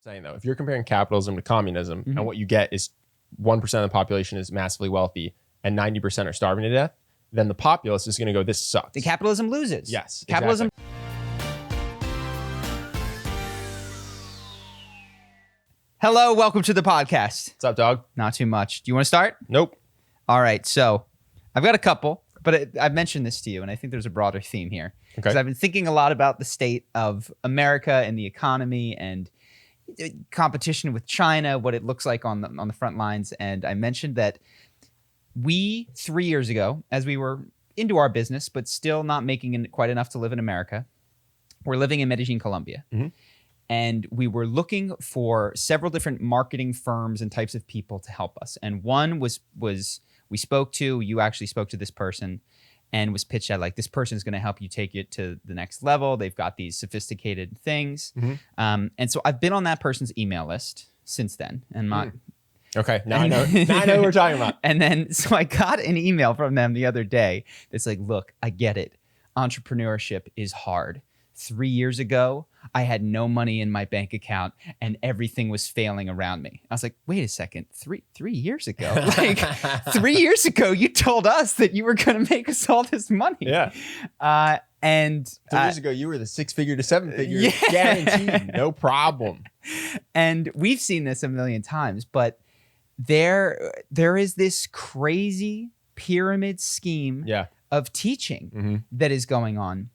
Saying though, if you're comparing capitalism to communism and what you get is 1% of the population is massively wealthy and 90% are starving to death, then the populace is going to go, this sucks. The capitalism loses. Yes. Capitalism. Exactly. Hello, welcome to the podcast. What's up, dog? Not too much. Do you want to start? Nope. All right. So I've got a couple, but I've mentioned this to you, and I think there's a broader theme here. Because I've been thinking a lot about the state of America and the economy and competition with China, what it looks like on the front lines. And I mentioned that we, 3 years ago, as we were into our business, but still not making quite enough to live in America, we're living in Medellin, Colombia. Mm-hmm. And we were looking for several different marketing firms and types of people to help us. And one was we spoke to, you actually spoke to this person, and was pitched at like, this person is going to help you take it to the next level. They've got these sophisticated things. Mm-hmm. And so I've been on that person's email list since then. And okay, now I know what we're talking about. And then, so I got an email from them the other day that's like, look, I get it. Entrepreneurship is hard. 3 years ago, I had no money in my bank account and everything was failing around me. I was like, wait a second, three years ago? Like 3 years ago, you told us that you were going to make us all this money. Yeah. And 3 years ago, you were the 6-figure to 7-figure guaranteed, no problem. And we've seen this a million times, but there is this crazy pyramid scheme of teaching that is going on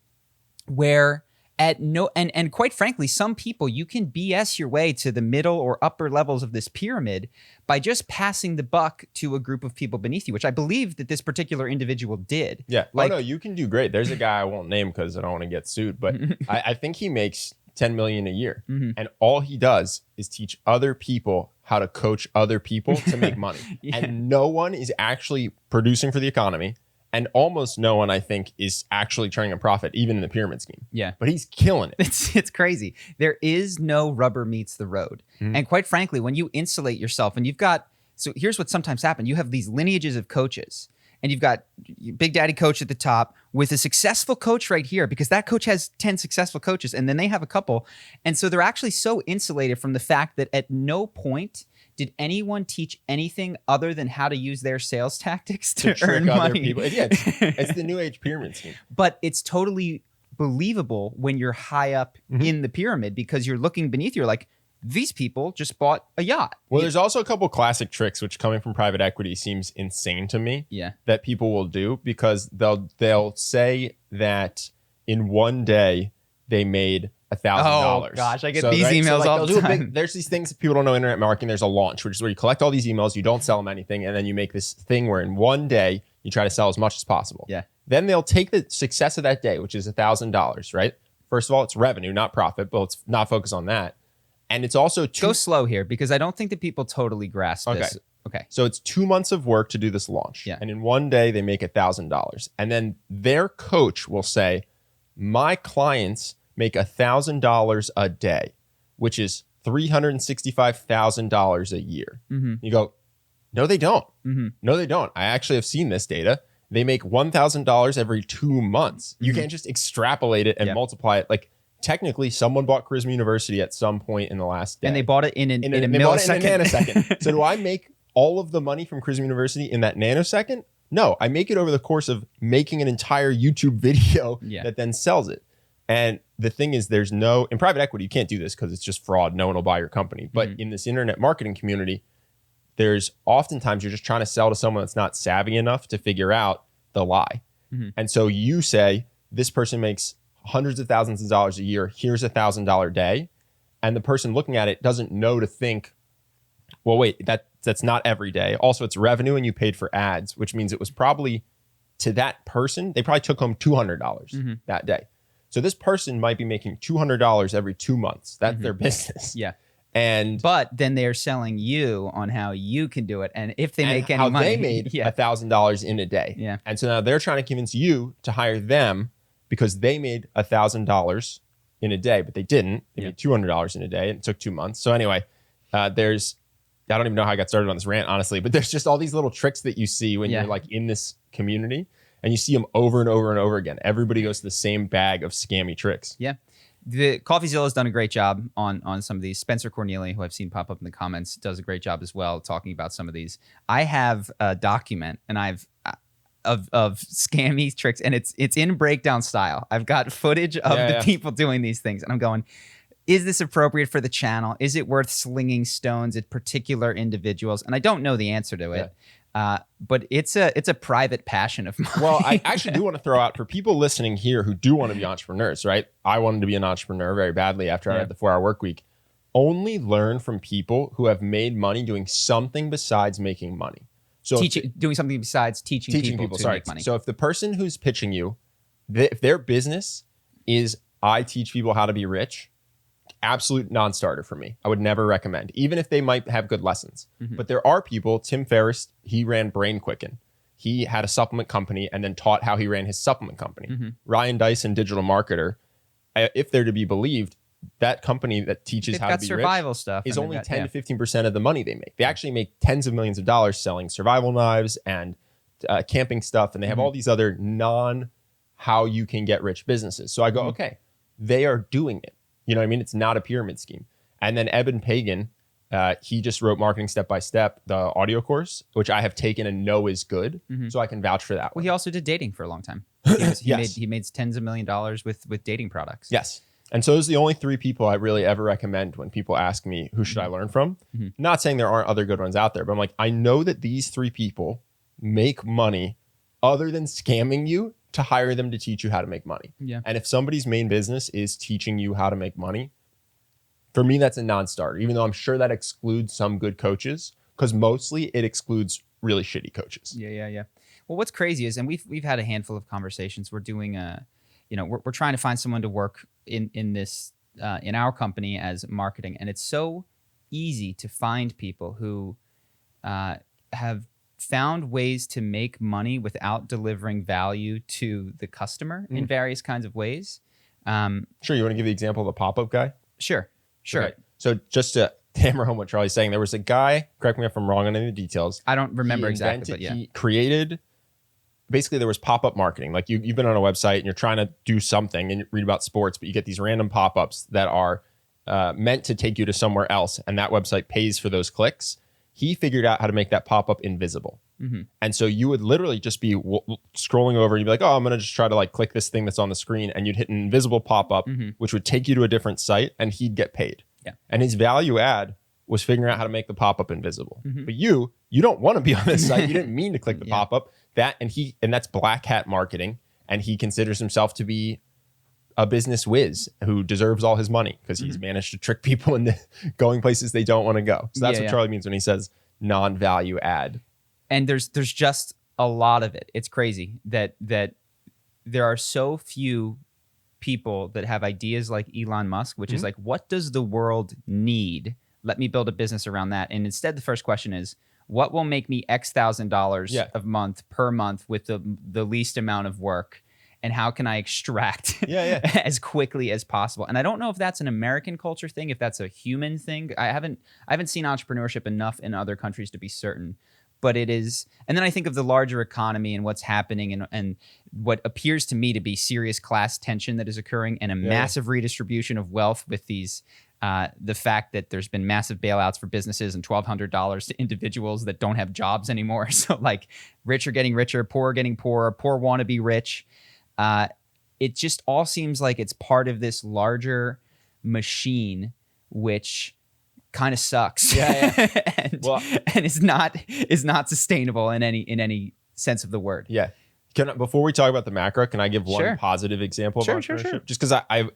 where and quite frankly, some people, you can BS your way to the middle or upper levels of this pyramid by just passing the buck to a group of people beneath you, which I believe that this particular individual did. Yeah. Like, oh no, you can do great. There's a guy I won't name because I don't want to get sued, but I think he makes $10 million a year. Mm-hmm. And all he does is teach other people how to coach other people to make money. And no one is actually producing for the economy. And almost no one, I think, is actually turning a profit, even in the pyramid scheme. Yeah. But he's killing it. It's crazy. There is no rubber meets the road. Mm-hmm. And quite frankly, when you insulate yourself and so here's what sometimes happens. You have these lineages of coaches and you've got Big Daddy coach at the top with a successful coach right here because that coach has 10 successful coaches and then they have a couple. And so they're actually so insulated from the fact that at no point did anyone teach anything other than how to use their sales tactics to earn money? Other people. Yeah, it's the new age pyramid scheme. But it's totally believable when you're high up in the pyramid because you're looking beneath you. You're like, these people just bought a yacht. Well, there's also a couple classic tricks, which coming from private equity seems insane to me. Yeah. That people will do because they'll say that in one day they made $1,000. Oh gosh, I get these emails all the time. There's these things that people don't know internet marketing. There's a launch, which is where you collect all these emails, you don't sell them anything, and then you make this thing where in one day you try to sell as much as possible. Yeah. Then they'll take the success of that day, which is $1,000, right? First of all, it's revenue, not profit, but let's not focus on that. And it's also go slow here because I don't think that people totally grasp this. Okay. So it's 2 months of work to do this launch. Yeah. And in one day they make $1,000. And then their coach will say, my clients make $1,000 a day, which is $365,000 a year. Mm-hmm. You go, no, they don't. Mm-hmm. No, they don't. I actually have seen this data. They make $1,000 every 2 months. You can't just extrapolate it and multiply it. Like technically someone bought Charisma University at some point in the last day. And they bought it in a millisecond. In a nanosecond. So do I make all of the money from Charisma University in that nanosecond? No, I make it over the course of making an entire YouTube video that then sells it. And the thing is, in private equity, you can't do this because it's just fraud. No one will buy your company. But in this internet marketing community, there's oftentimes you're just trying to sell to someone that's not savvy enough to figure out the lie. Mm-hmm. And so you say, this person makes hundreds of thousands of dollars a year. Here's $1,000 day. And the person looking at it doesn't know to think, well, wait, that's not every day. Also, it's revenue and you paid for ads, which means it was probably to that person, they probably took home $200 that day. So this person might be making $200 every 2 months. That's their business. Yeah. But then they're selling you on how you can do it. And if they make any money. They made $1,000 in a day. Yeah. And so now they're trying to convince you to hire them because they made $1,000 in a day, but they didn't. They made $200 in a day and it took 2 months. So anyway, I don't even know how I got started on this rant, honestly, but there's just all these little tricks that you see when you're like in this community and you see them over and over and over again. Everybody goes to the same bag of scammy tricks. Yeah. The CoffeeZilla has done a great job on some of these. Spencer Cornelia, who I've seen pop up in the comments, does a great job as well talking about some of these. I have a document and I've of scammy tricks, and it's in breakdown style. I've got footage of the people doing these things, and I'm going, is this appropriate for the channel? Is it worth slinging stones at particular individuals? And I don't know the answer to it. But it's a private passion of mine. Well, I actually do want to throw out for people listening here who do want to be entrepreneurs, right? I wanted to be an entrepreneur very badly after I read the 4-Hour Workweek. Only learn from people who have made money doing something besides making money. So doing something besides teaching people to make money. So if the person who's pitching you, if their business is I teach people how to be rich, absolute non-starter for me. I would never recommend, even if they might have good lessons. But there are people, Tim Ferriss, he ran Brain Quicken. He had a supplement company and then taught how he ran his supplement company. Ryan Dyson, digital marketer, if they're to be believed, that company that teaches how to be survival rich stuff is only 10 to 15% of the money they make. They actually make tens of millions of dollars selling survival knives and camping stuff. And they have all these other how you can get rich businesses. So I go, okay, they are doing it. You know what I mean? It's not a pyramid scheme. And then Eben Pagan, he just wrote Marketing Step by Step, the audio course, which I have taken and know is good. So I can vouch for that. Well, he also did dating for a long time. He made tens of $millions with dating products. Yes. And so those are the only 3 people I really ever recommend when people ask me, who should I learn from? Not saying there aren't other good ones out there, but I'm like, I know that these 3 people make money other than scamming you to hire them to teach you how to make money. And if somebody's main business is teaching you how to make money, for me, that's a non-starter, even though I'm sure that excludes some good coaches, because mostly it excludes really shitty coaches. Yeah. Well, what's crazy is, and we've had a handful of conversations. We're doing we're trying to find someone to work in this in our company as marketing, and it's so easy to find people who have found ways to make money without delivering value to the customer in various kinds of ways. Sure. You want to give the example of the pop-up guy? Sure. Okay. So just to hammer home what Charlie's saying, there was a guy, correct me if I'm wrong on any of the details. I don't remember exactly, but yeah. He created, basically there was pop-up marketing. Like you've been on a website and you're trying to do something and you read about sports, but you get these random pop-ups that are meant to take you to somewhere else. And that website pays for those clicks. He figured out how to make that pop-up invisible. And so you would literally just be scrolling over and you'd be like, oh, I'm going to just try to like click this thing that's on the screen. And you'd hit an invisible pop-up, which would take you to a different site and he'd get paid. And his value add was figuring out how to make the pop-up invisible. But you don't want to be on this site. You didn't mean to click the pop-up. And that's black hat marketing. And he considers himself to be a business whiz who deserves all his money because he's managed to trick people into going places they don't want to go. So that's what Charlie means when he says non-value add. And there's just a lot of it. It's crazy that there are so few people that have ideas like Elon Musk, which is like, what does the world need? Let me build a business around that. And instead, the first question is, what will make me X $1,000 a month per month with the least amount of work? And how can I extract as quickly as possible? And I don't know if that's an American culture thing, if that's a human thing. I haven't seen entrepreneurship enough in other countries to be certain. But it is, and then I think of the larger economy and what's happening and what appears to me to be serious class tension that is occurring and a massive redistribution of wealth with these, the fact that there's been massive bailouts for businesses and $1,200 to individuals that don't have jobs anymore. So like rich are getting richer, poor are getting poorer, poor want to be rich. It just all seems like it's part of this larger machine, which kind of sucks. And is not sustainable in any sense of the word. Before we talk about the macro, can I give one positive example of entrepreneurship? Sure. Just because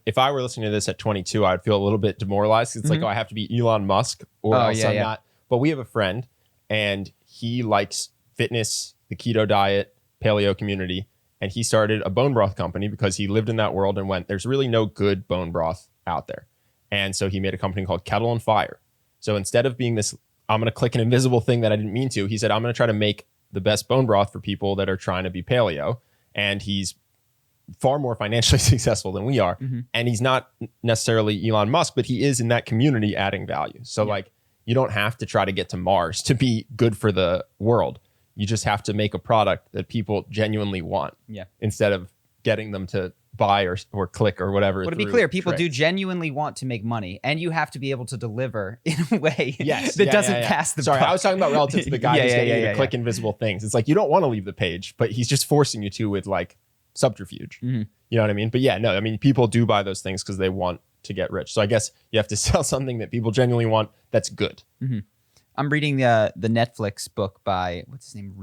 if I were listening to this at 22, I'd feel a little bit demoralized. It's like, I have to be Elon Musk or else I'm not. But we have a friend and he likes fitness, the keto diet, paleo community. And he started a bone broth company because he lived in that world and went, there's really no good bone broth out there. And so he made a company called Kettle and Fire. So instead of being this, I'm going to click an invisible thing that I didn't mean to, he said, I'm going to try to make the best bone broth for people that are trying to be paleo. And he's far more financially successful than we are. And he's not necessarily Elon Musk, but he is in that community adding value. So like, you don't have to try to get to Mars to be good for the world. You just have to make a product that people genuinely want instead of getting them to buy or click or whatever. Well, to be clear, people do genuinely want to make money, and you have to be able to deliver in a way that doesn't pass the buck. I was talking about relative to the guy who's getting you to click invisible things. It's like you don't want to leave the page, but he's just forcing you to with like subterfuge. You know what I mean? But yeah, no, I mean, people do buy those things because they want to get rich. So I guess you have to sell something that people genuinely want that's good. I'm reading the Netflix book by, what's his name?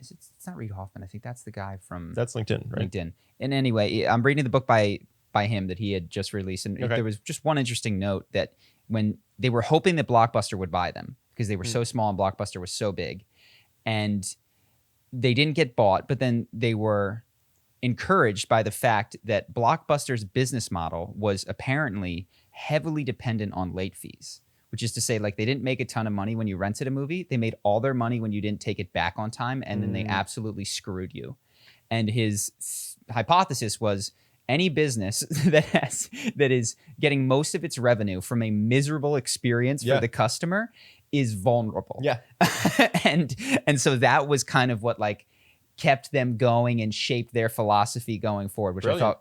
It's not Reid Hoffman. I think that's the guy from... That's LinkedIn, right? LinkedIn. And anyway, I'm reading the book by him that he had just released. And there was just one interesting note that when they were hoping that Blockbuster would buy them because they were so small and Blockbuster was so big. And they didn't get bought, but then they were encouraged by the fact that Blockbuster's business model was apparently heavily dependent on late fees. Which is to say, like, they didn't make a ton of money when you rented a movie. They made all their money when you didn't take it back on time, and then they absolutely screwed you. And his hypothesis was any business that is getting most of its revenue from a miserable experience for the customer is vulnerable. Yeah. and so that was kind of what like kept them going and shaped their philosophy going forward, which I thought,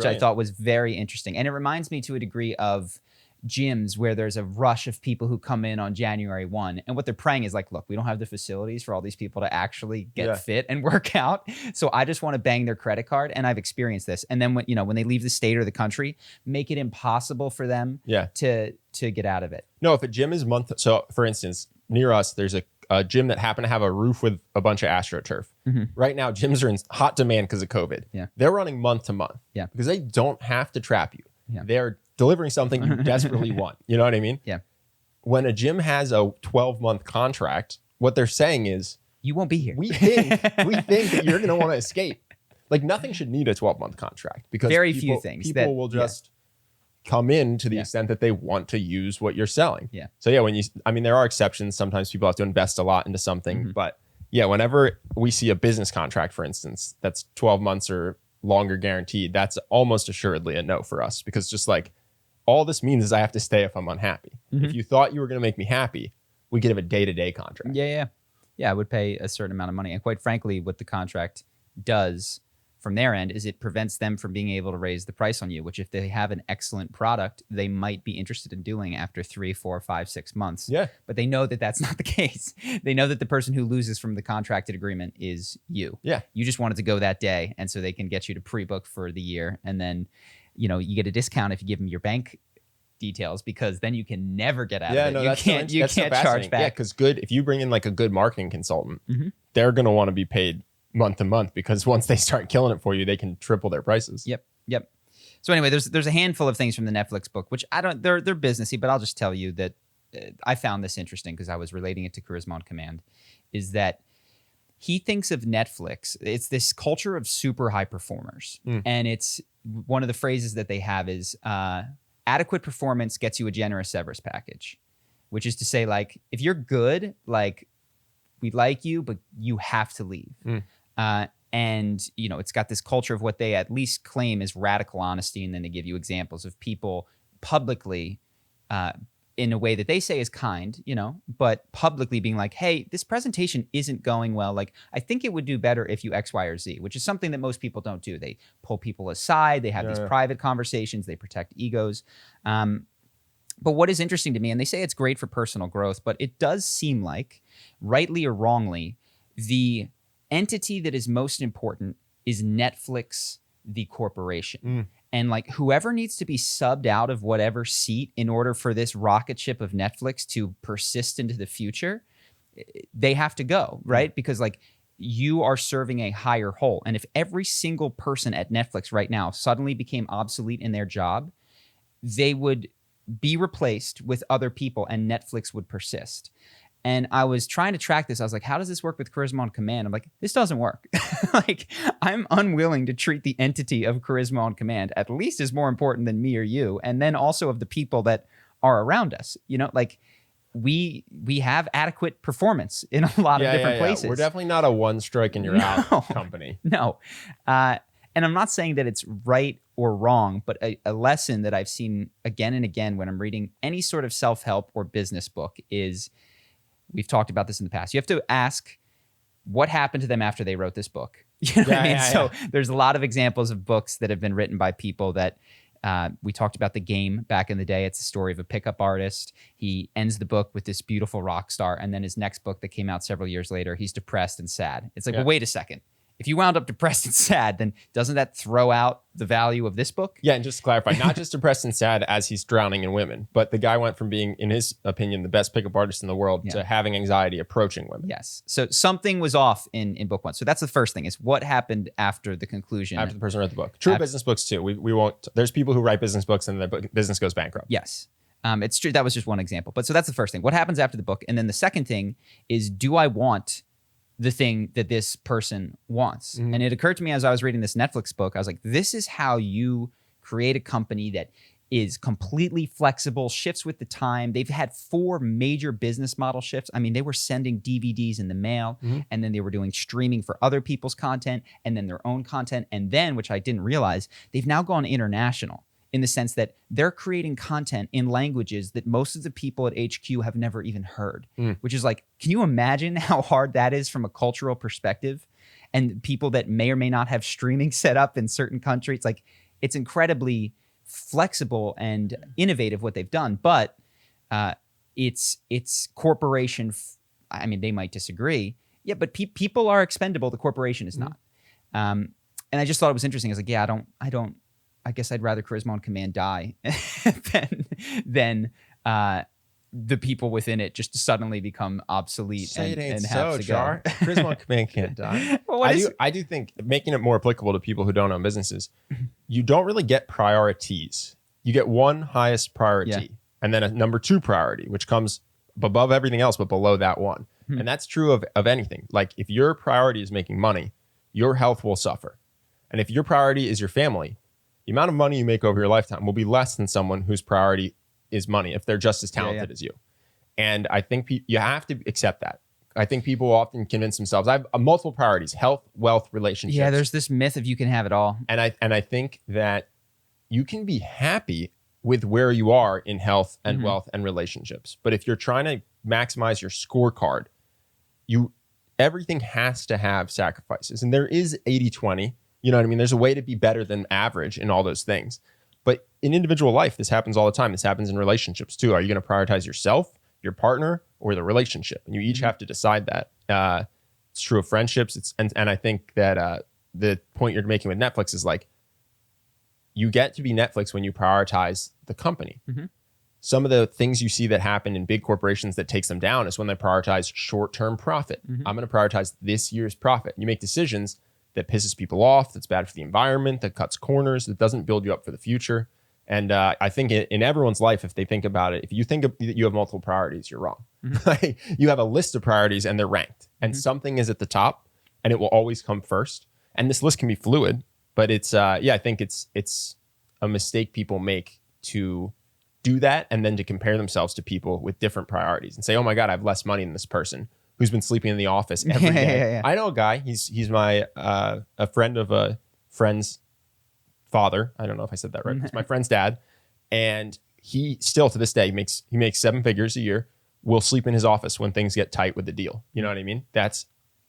I thought was very interesting. And it reminds me to a degree of gyms where there's a rush of people who come in on January 1. And what they're praying is like, look, we don't have the facilities for all these people to actually get fit and work out. So I just want to bang their credit card. And I've experienced this. And then when they leave the state or the country, make it impossible for them to get out of it. No, if a gym is so for instance, near us, there's a gym that happened to have a roof with a bunch of AstroTurf. Right now, gyms are in hot demand because of COVID. They're running month to month because they don't have to trap you. They're delivering something you desperately want. You know what I mean? Yeah. When a gym has a 12-month contract, what they're saying is, you won't be here. We think that you're going to want to escape. Like nothing should need a 12-month contract because very few things people will just come in to the extent that they want to use what you're selling. Yeah. So there are exceptions. Sometimes people have to invest a lot into something, but whenever we see a business contract, for instance, that's 12 months or longer guaranteed, that's almost assuredly a no for us because just like all this means is I have to stay if I'm unhappy. If you thought you were going to make me happy, we could have a day-to-day contract. Yeah. I would pay a certain amount of money. And quite frankly, what the contract does from their end is it prevents them from being able to raise the price on you, which if they have an excellent product, they might be interested in doing after 3, 4, 5, 6 months. Yeah. But they know that that's not the case. They know that the person who loses from the contracted agreement is you. Yeah. You just wanted to go that day. And so they can get you to pre-book for the year. And then, you get a discount if you give them your bank details because then you can never get out of it. You can't charge back. Yeah, because if you bring in like a good marketing consultant, they're going to want to be paid month to month because once they start killing it for you, they can triple their prices. Yep. So anyway, there's a handful of things from the Netflix book, which they're businessy, but I'll just tell you that I found this interesting because I was relating it to Charisma on Command, is that he thinks of Netflix, it's this culture of super high performers. And it's one of the phrases that they have is adequate performance gets you a generous severance package, which is to say, like, if you're good, like, we like you, but you have to leave. And, it's got this culture of what they at least claim is radical honesty. And then they give you examples of people publicly in a way that they say is kind, but publicly being like, hey, this presentation isn't going well. Like, I think it would do better if you X, Y, or Z, which is something that most people don't do. They pull people aside. They have these private conversations. They protect egos. But what is interesting to me, and they say it's great for personal growth, but it does seem like, rightly or wrongly, the entity that is most important is Netflix, the corporation. And like whoever needs to be subbed out of whatever seat in order for this rocket ship of Netflix to persist into the future, they have to go, right? Because like you are serving a higher whole. And if every single person at Netflix right now suddenly became obsolete in their job, they would be replaced with other people and Netflix would persist. And I was trying to track this. I was like, how does this work with Charisma on Command? I'm like, this doesn't work. Like, I'm unwilling to treat the entity of Charisma on Command at least as more important than me or you. And then also of the people that are around us, like we have adequate performance in a lot of different places. We're definitely not a one strike and you're out company. No. And I'm not saying that it's right or wrong, but a lesson that I've seen again and again when I'm reading any sort of self-help or business book is, we've talked about this in the past, you have to ask what happened to them after they wrote this book. You know what I mean? So there's a lot of examples of books that have been written by people that we talked about The Game back in the day. It's a story of a pickup artist. He ends the book with this beautiful rock star. And then his next book that came out several years later, he's depressed and sad. It's like, well, wait a second. If you wound up depressed and sad, then doesn't that throw out the value of this book? Yeah, and just to clarify, not just depressed and sad as he's drowning in women, but the guy went from being, in his opinion, the best pickup artist in the world to having anxiety approaching women. Yes. So something was off in book one. So that's the first thing, is what happened after the conclusion. After the person wrote the book. True business books too. We won't, there's people who write business books and the business goes bankrupt. Yes. It's true. That was just one example. But so that's the first thing. What happens after the book? And then the second thing is, do I want the thing that this person wants? Mm-hmm. And it occurred to me as I was reading this Netflix book, I was like, this is how you create a company that is completely flexible, shifts with the time. They've had 4 major business model shifts. I mean, they were sending DVDs in the mail, and then they were doing streaming for other people's content, and then their own content. And then, which I didn't realize, they've now gone international, in the sense that they're creating content in languages that most of the people at HQ have never even heard, which is like, can you imagine how hard that is from a cultural perspective? And people that may or may not have streaming set up in certain countries, like, it's incredibly flexible and innovative what they've done. But it's corporation. I mean, they might disagree. Yeah, but people are expendable. The corporation is not. And I just thought it was interesting. I was like, yeah, I guess I'd rather Charisma on Command die than the people within it just suddenly become obsolete and have to go. Charisma on Command can't die. Well, I do think, making it more applicable to people who don't own businesses, you don't really get priorities. You get one highest priority and then a number 2 priority, which comes above everything else but below that one. And that's true of anything. Like, if your priority is making money, your health will suffer. And if your priority is your family, the amount of money you make over your lifetime will be less than someone whose priority is money if they're just as talented as you. And I think you have to accept that. I think people often convince themselves, I have multiple priorities: health, wealth, relationships. Yeah, there's this myth of you can have it all. And I think that you can be happy with where you are in health and wealth and relationships. But if you're trying to maximize your scorecard, everything has to have sacrifices. And there is 80-20. You know what I mean? There's a way to be better than average in all those things. But in individual life, this happens all the time. This happens in relationships too. Are you going to prioritize yourself, your partner, or the relationship? And you each have to decide that. It's true of friendships. And I think that the point you're making with Netflix is like, you get to be Netflix when you prioritize the company. Some of the things you see that happen in big corporations that takes them down is when they prioritize short-term profit. I'm going to prioritize this year's profit. You make decisions that pisses people off, that's bad for the environment, that cuts corners, that doesn't build you up for the future. And I think in everyone's life, if they think about it, if you think that you have multiple priorities, you're wrong. You have a list of priorities and they're ranked. And something is at the top and it will always come first. And this list can be fluid, but it's, I think it's a mistake people make to do that and then to compare themselves to people with different priorities and say, oh my God, I have less money than this person who's been sleeping in the office every day. I know a guy, he's my a friend of a friend's father. I don't know if I said that right. It's my friend's dad. And he still to this day he makes 7 figures a year, will sleep in his office when things get tight with the deal. You know what I mean?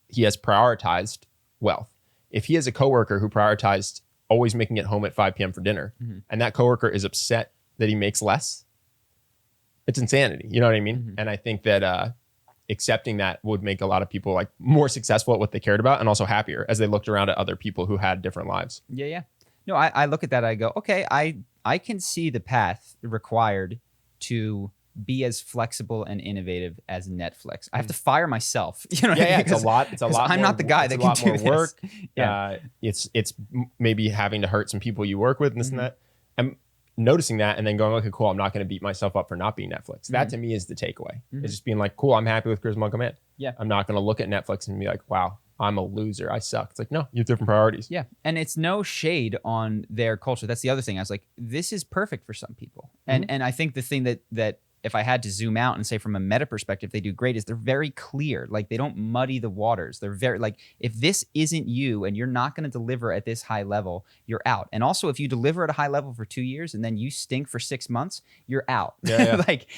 He has prioritized wealth. If he has a coworker who prioritized always making it home at 5 p.m. for dinner, and that coworker is upset that he makes less, it's insanity. You know what I mean? And I think that accepting that would make a lot of people like more successful at what they cared about and also happier as they looked around at other people who had different lives. No, I look at that, I go, okay, I can see the path required to be as flexible and innovative as Netflix. I have to fire myself. You know what I mean? It's a lot. I'm not the guy that can do this. It's a lot more work. It's maybe having to hurt some people you work with and this and that. I'm noticing that and then going, okay, cool, I'm not going to beat myself up for not being Netflix. That to me is the takeaway. It's just being like, cool, I'm happy with Charisma on Command. I'm not going to look at Netflix and be like, wow, I'm a loser, I suck. It's like, no, you have different priorities. And it's no shade on their culture. That's the other thing. I was like, this is perfect for some people. And I think the thing that if I had to zoom out and say from a meta perspective, they do great is they're very clear. Like, they don't muddy the waters. They're very like, if this isn't you and you're not going to deliver at this high level, you're out. And also, if you deliver at a high level for 2 years and then you stink for 6 months, you're out. Like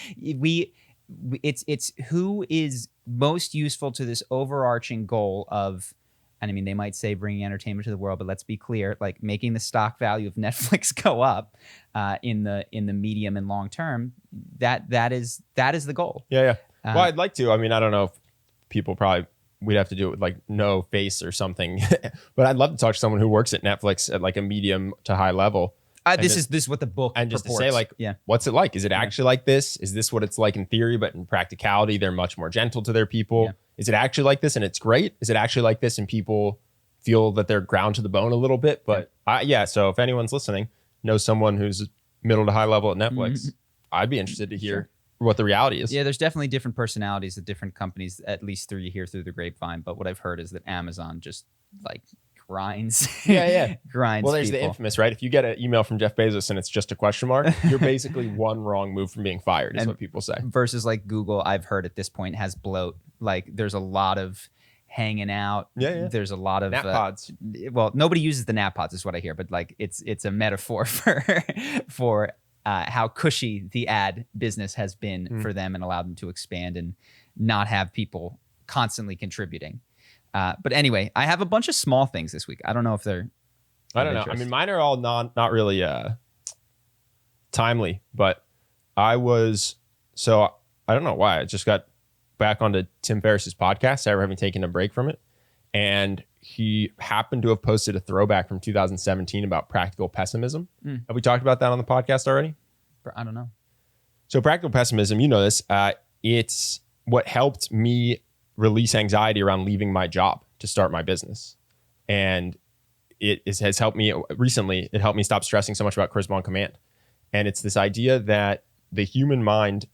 it's who is most useful to this overarching goal of And I mean, they might say bringing entertainment to the world, but let's be clear, like making the stock value of Netflix go up in the medium and long term, that is the goal. Yeah. Well, I'd like to. I mean, I don't know if people probably, we'd have to do it with like no face or something, but I'd love to talk to someone who works at Netflix at like a medium to high level. This is what the book and just purports. To say like, what's it like? Is it actually like this? Is this what it's like in theory, but in practicality, they're much more gentle to their people? Yeah. Is it actually like this and it's great? Is it actually like this and people feel that they're ground to the bone a little bit? But so if anyone's listening, knows someone who's middle to high level at Netflix, I'd be interested to hear what the reality is. Yeah, there's definitely different personalities at different companies, at least through the grapevine. But what I've heard is that Amazon just like grinds. Grinds. Well, there's the infamous, right? If you get an email from Jeff Bezos and it's just a question mark, you're basically one wrong move from being fired, is what people say. Versus like Google, I've heard at this point has bloat. Like there's a lot of hanging out. There's a lot of nap pods. Well, nobody uses the nap pods, is what I hear, but like it's a metaphor for how cushy the ad business has been for them and allowed them to expand and not have people constantly contributing. But anyway, I have a bunch of small things this week. I don't know if they're. I don't know. I mean, mine are all not really timely, but I don't know why. I just got back onto Tim Ferriss's podcast after having taken a break from it. And he happened to have posted a throwback from 2017 about practical pessimism. Have we talked about that on the podcast already? I don't know. So practical pessimism, you know this, it's what helped me release anxiety around leaving my job to start my business. And has helped me recently. It helped me stop stressing so much about charisma on command. And it's this idea that the human mind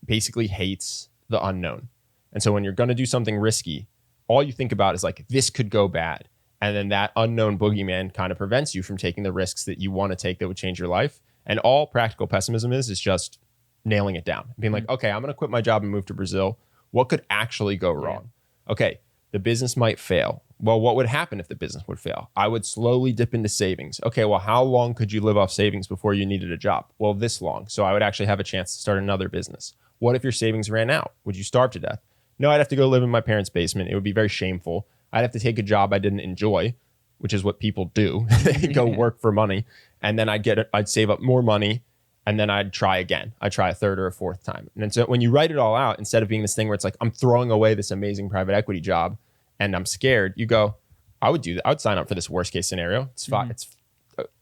basically hates the unknown. And so when you're going to do something risky, all you think about is like, this could go bad. And then that unknown boogeyman kind of prevents you from taking the risks that you want to take that would change your life. And all practical pessimism is just nailing it down. Being like, okay, I'm going to quit my job and move to Brazil. What could actually go wrong? Okay, the business might fail. Well, what would happen if the business would fail? I would slowly dip into savings. Okay, well, how long could you live off savings before you needed a job? Well, this long. So I would actually have a chance to start another business. What if your savings ran out? Would you starve to death? No, I'd have to go live in my parents' basement. It would be very shameful. I'd have to take a job I didn't enjoy, which is what people do. They go work for money. And then I'd save up more money. And then I'd try again. I'd try a third or a fourth time. And so when you write it all out, instead of being this thing where it's like, I'm throwing away this amazing private equity job and I'm scared, you go, I would do that. I would sign up for this worst case scenario. It's fine. It's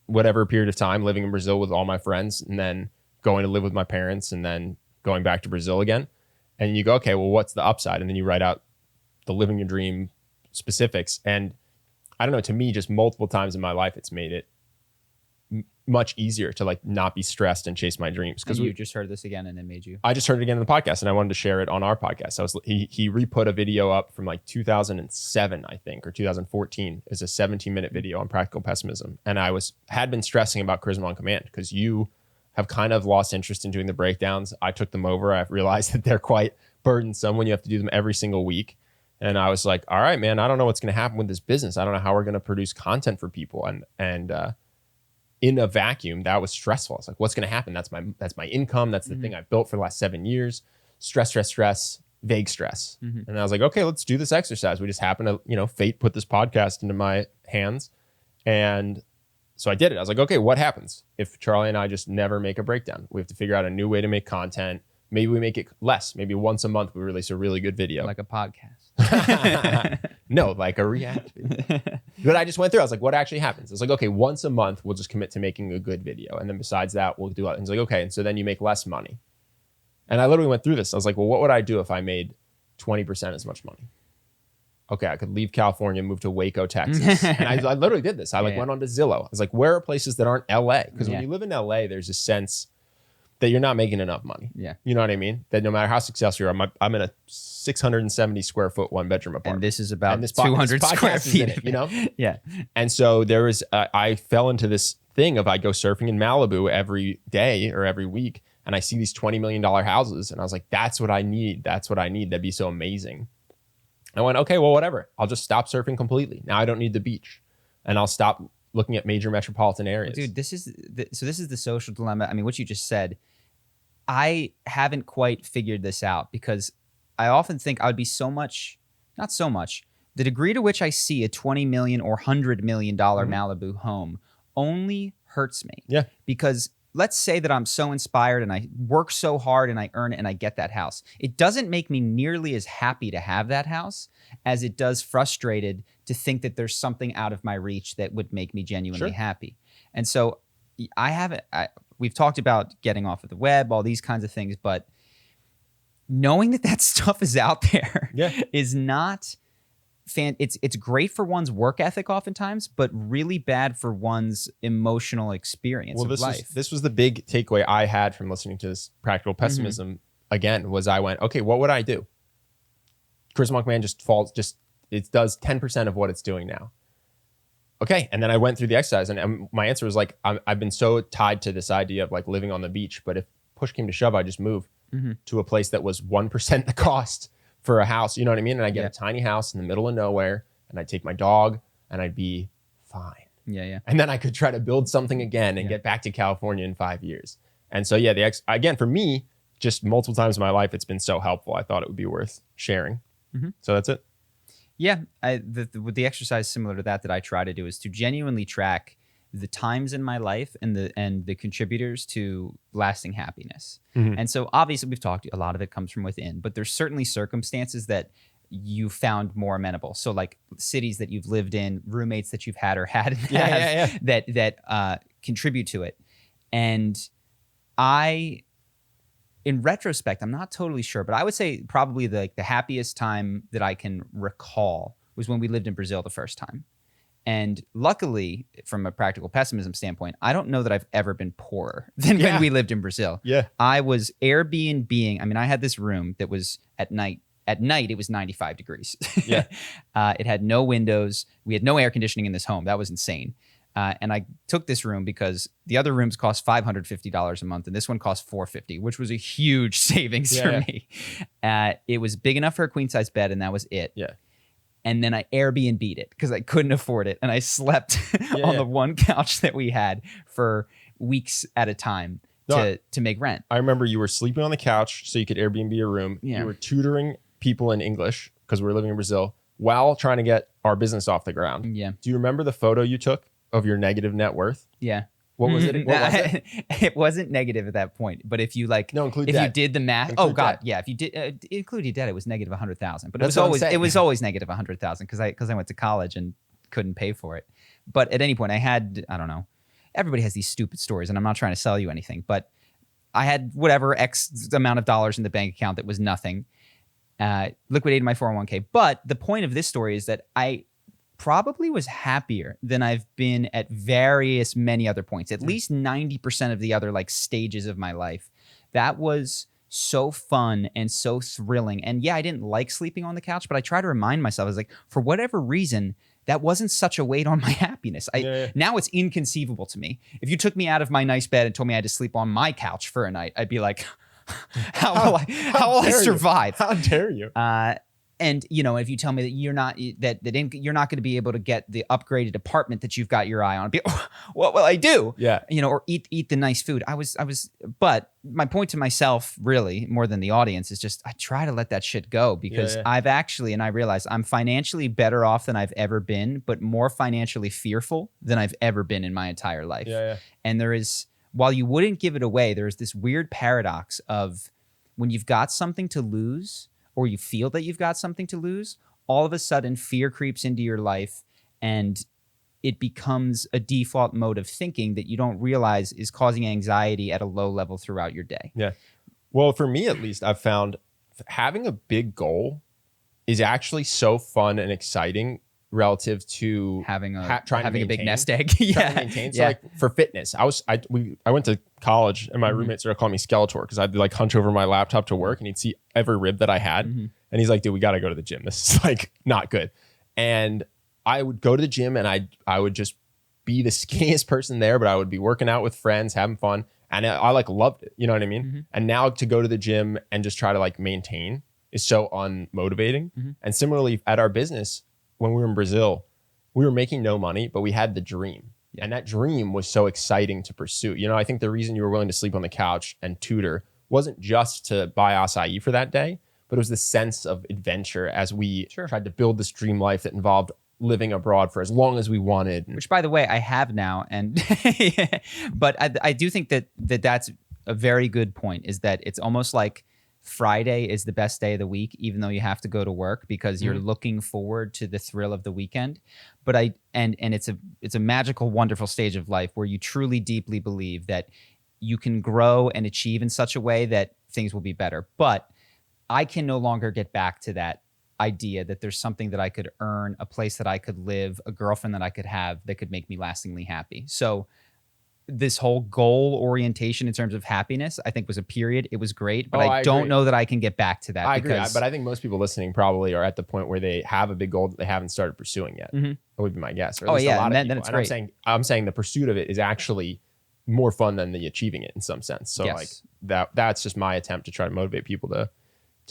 whatever period of time living in Brazil with all my friends and then going to live with my parents and then going back to Brazil again. And you go, okay, well, what's the upside? And then you write out the living your dream specifics. And I don't know, to me, just multiple times in my life, it's made it much easier to like not be stressed and chase my dreams. Because you just heard this again and it made you. I just heard it again in the podcast and I wanted to share it on our podcast. He re-put a video up from like 2007, I think, or 2014. It's a 17-minute video on practical pessimism. And I had been stressing about charisma on command because you have kind of lost interest in doing the breakdowns. I took them over. I've realized that they're quite burdensome when you have to do them every single week. And I was like, all right, man, I don't know what's going to happen with this business. I don't know how we're going to produce content for people. And in a vacuum, that was stressful. It's like, what's going to happen? That's my income. That's the thing I've built for the last 7 years. Stress, vague stress. And I was like, okay, let's do this exercise. We just happened to, fate put this podcast into my hands. And so I did it. I was like, okay, what happens if Charlie and I just never make a breakdown? We have to figure out a new way to make content. Maybe we make it less. Maybe once a month we release a really good video. Like a podcast. No, like a react video. But I just went through. I was like, what actually happens? It's like, okay, once a month we'll just commit to making a good video. And then besides that, we'll do it. And it's like, okay. And so then you make less money. And I literally went through this. I was like, well, what would I do if I made 20% as much money? Okay, I could leave California, move to Waco, Texas. And I literally did this. I went on to Zillow. I was like, where are places that aren't LA? Because when you live in LA, there's a sense that you're not making enough money. Yeah. You know what I mean? That no matter how successful you are, I'm in a 670 square foot, 1-bedroom apartment. And this is about 200 square feet. Yeah. And so I fell into this thing of I go surfing in Malibu every day or every week. And I see these $20 million houses. And I was like, that's what I need. That's what I need. That'd be so amazing. I went, okay, well, whatever. I'll just stop surfing completely. Now I don't need the beach. And I'll stop looking at major metropolitan areas. Well, dude, this is the social dilemma. I mean, what you just said, I haven't quite figured this out because I often think I would be not so much, The degree to which I see a $20 million or $100 million Malibu home only hurts me. Yeah. Because let's say that I'm so inspired and I work so hard and I earn it and I get that house. It doesn't make me nearly as happy to have that house as it does frustrated to think that there's something out of my reach that would make me genuinely happy. And so we've talked about getting off of the web, all these kinds of things, but knowing that that stuff is out there is not it's great for one's work ethic oftentimes, but really bad for one's emotional experience of life. This was the big takeaway I had from listening to this Practical Pessimism again, was I went, okay, what would I do? Charisma Command it does 10% of what it's doing now. Okay. And then I went through the exercise and my answer was like, I've been so tied to this idea of like living on the beach, but if push came to shove, I just move to a place that was 1% the cost for a house, you know what I mean? And I get a tiny house in the middle of nowhere and I'd take my dog and I'd be fine. Yeah. And then I could try to build something again and get back to California in 5 years. And so, again, for me, just multiple times in my life, it's been so helpful. I thought it would be worth sharing. So that's it. Yeah. The exercise similar to that I try to do is to genuinely track the times in my life and the contributors to lasting happiness. And so obviously we've talked, a lot of it comes from within, but there's certainly circumstances that you found more amenable. So like cities that you've lived in, roommates that you've had or had that contribute to it. And in retrospect, I'm not totally sure, but I would say probably the happiest time that I can recall was when we lived in Brazil the first time. And luckily, from a practical pessimism standpoint, I don't know that I've ever been poorer than when we lived in Brazil. Yeah. I was Airbnb-ing. I mean, I had this room that was at night, it was 95 degrees. Yeah. It had no windows. We had no air conditioning in this home. That was insane. And I took this room because the other rooms cost $550 a month, and this one cost $450, which was a huge savings for me. It was big enough for a queen size bed, and that was it. Yeah. And then I Airbnb'd it because I couldn't afford it, and I slept on the one couch that we had for weeks at a time to make rent. I remember you were sleeping on the couch so you could Airbnb a room. Yeah. You were tutoring people in English because we were living in Brazil while trying to get our business off the ground. Yeah. Do you remember the photo you took of your negative net worth? Yeah. What was it? What was it? It wasn't negative at that point, but if you include if debt. You did the math, include debt. If you did include your debt, it was negative 100,000. But it was always negative 100,000 because I went to college and couldn't pay for it. But at any point, I don't know. Everybody has these stupid stories, and I'm not trying to sell you anything, but I had whatever X amount of dollars in the bank account that was nothing. Liquidated my 401k. But the point of this story is that I probably was happier than I've been at many other points, at least 90% of the other like stages of my life. That was so fun and so thrilling. And yeah, I didn't like sleeping on the couch, but I try to remind myself, I was like, for whatever reason, that wasn't such a weight on my happiness. Now it's inconceivable to me. If you took me out of my nice bed and told me I had to sleep on my couch for a night, I'd be like, how will I survive? How dare you? And if you tell me that you're not going to be able to get the upgraded apartment that you've got your eye on, I'd be, what will I do? Yeah. Or eat the nice food. But my point to myself, really, more than the audience, is just I try to let that shit go because I've actually, and I realize I'm financially better off than I've ever been, but more financially fearful than I've ever been in my entire life. Yeah. And while you wouldn't give it away, there's this weird paradox of when you've got something to lose, or you feel that you've got something to lose, all of a sudden fear creeps into your life and it becomes a default mode of thinking that you don't realize is causing anxiety at a low level throughout your day. Yeah. Well, for me at least, I've found having a big goal is actually so fun and exciting relative to having a big nest egg. Trying to maintain. So like for fitness, I went to college and my roommate started calling me Skeletor because I'd like hunch over my laptop to work and he'd see every rib that I had. And he's like, dude, we got to go to the gym. This is like not good. And I would go to the gym and I would just be the skinniest person there, but I would be working out with friends, having fun. And I like loved it. You know what I mean? And now to go to the gym and just try to like maintain is so unmotivating. And similarly at our business, when we were in Brazil, we were making no money, but we had the dream. And that dream was so exciting to pursue. I think the reason you were willing to sleep on the couch and tutor wasn't just to buy acai for that day, but it was the sense of adventure as we tried to build this dream life that involved living abroad for as long as we wanted. Which, by the way, I have now. And but I do think that's a very good point, is that it's almost like Friday is the best day of the week, even though you have to go to work, because you're looking forward to the thrill of the weekend. But it's a magical, wonderful stage of life where you truly, deeply believe that you can grow and achieve in such a way that things will be better. But I can no longer get back to that idea that there's something that I could earn, a place that I could live, a girlfriend that I could have that could make me lastingly happy. So this whole goal orientation in terms of happiness, I think, was a period. It was great, but I don't know that I can get back to that. I agree, but I think most people listening probably are at the point where they have a big goal that they haven't started pursuing yet. That would be my guess. Or at least a lot of people. Then it's great. I'm saying the pursuit of it is actually more fun than the achieving it in some sense. So like that's just my attempt to try to motivate people to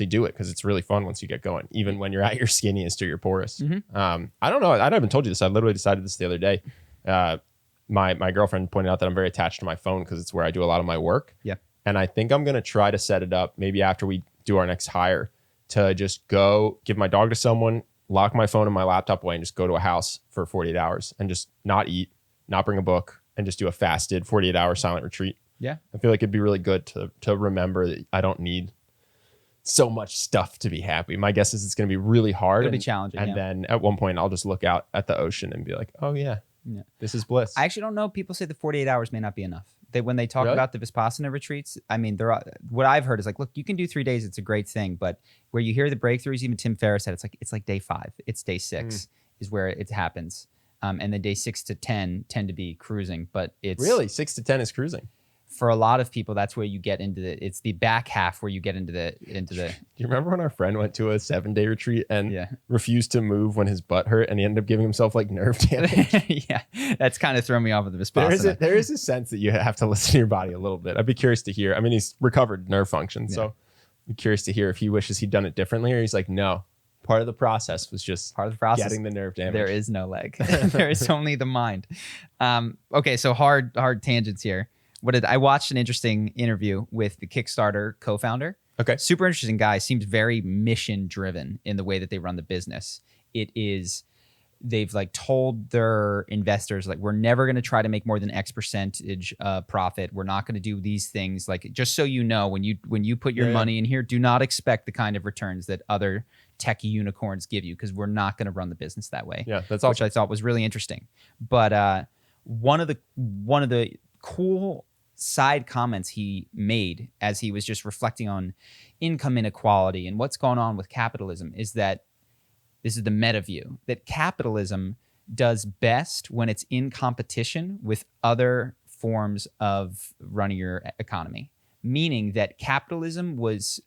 do it, because it's really fun once you get going, even when you're at your skinniest or your poorest. I don't know. I haven't told you this. I literally decided this the other day. My girlfriend pointed out that I'm very attached to my phone because it's where I do a lot of my work. Yeah. And I think I'm going to try to set it up maybe after we do our next hire to just go give my dog to someone, lock my phone and my laptop away, and just go to a house for 48 hours and just not eat, not bring a book, and just do a fasted 48-hour silent retreat. Yeah. I feel like it'd be really good to remember that I don't need so much stuff to be happy. My guess is it's going to be really hard. It'll be challenging. And then at one point I'll just look out at the ocean and be like, oh yeah, this is bliss. I actually don't know. People say the 48 hours may not be enough. When they talk about the Vipassana retreats, I mean, what I've heard is like, look, you can do 3 days. It's a great thing. But where you hear the breakthroughs, even Tim Ferriss said, it's like day 5. It's day 6 is where it happens. And then day 6 to 10 tend to be cruising. But it's really 6 to 10 is cruising. For a lot of people, that's where you get into it's the back half where you get into the. Do you remember when our friend went to a 7-day retreat and refused to move when his butt hurt, and he ended up giving himself like nerve damage? Yeah, that's kind of thrown me off with the Vipassana. There is a sense that you have to listen to your body a little bit. I'd be curious to hear. I mean, he's recovered nerve function, so I'm curious to hear if he wishes he'd done it differently, or he's like, no. Part of the process was just getting the nerve damage. There is no leg. There is only the mind. Okay, so hard tangents here. I watched an interesting interview with the Kickstarter co-founder. Okay. Super interesting guy. Seems very mission driven in the way that they run the business. They've like told their investors, like, we're never going to try to make more than X percentage profit. We're not going to do these things. Like, just so you know, when you put your money in here, do not expect the kind of returns that other tech unicorns give you, because we're not going to run the business that way. Yeah, that's awesome. Which I thought was really interesting. But one of the cool side comments he made as he was just reflecting on income inequality and what's going on with capitalism is that this is the meta view, that capitalism does best when it's in competition with other forms of running your economy. Meaning that capitalism was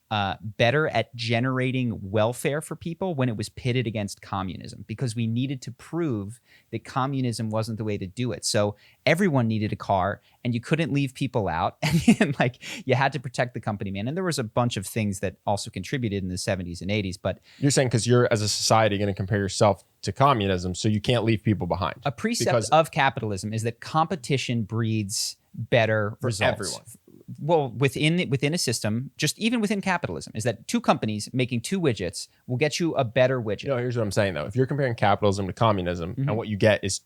better at generating welfare for people when it was pitted against communism, because we needed to prove that communism wasn't the way to do it. So everyone needed a car, and you couldn't leave people out, and like you had to protect the company man. And there was a bunch of things that also contributed in the 70s and 80s. But you're saying because you're as a society going to compare yourself to communism, so you can't leave people behind. A precept of capitalism is that competition breeds better results. Everyone. Well, within a system, just even within capitalism, is that 2 companies making 2 widgets will get you a better widget. No, here's what I'm saying though. If you're comparing capitalism to communism, and what you get is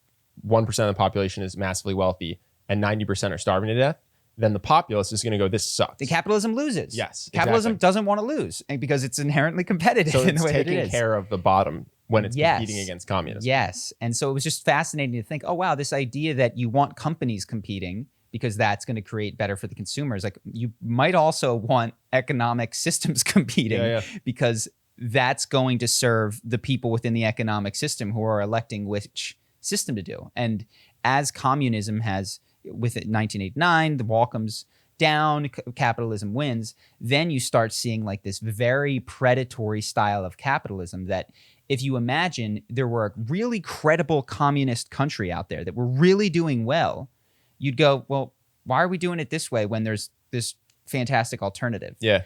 1% of the population is massively wealthy and 90% are starving to death, then the populace is going to go, this sucks. The capitalism loses. Yes, capitalism doesn't want to lose, because it's inherently competitive. So in the way taking that it is. care of the bottom when it's competing against communism. Yes, and so it was just fascinating to think, oh wow, this idea that you want companies competing because that's going to create better for the consumers. Like, you might also want economic systems competing because that's going to serve the people within the economic system who are electing which system to do. And as communism has, with it 1989, the wall comes down, capitalism wins, then you start seeing like this very predatory style of capitalism that if you imagine there were a really credible communist country out there that were really doing well, you'd go, well, why are we doing it this way when there's this fantastic alternative? Yeah.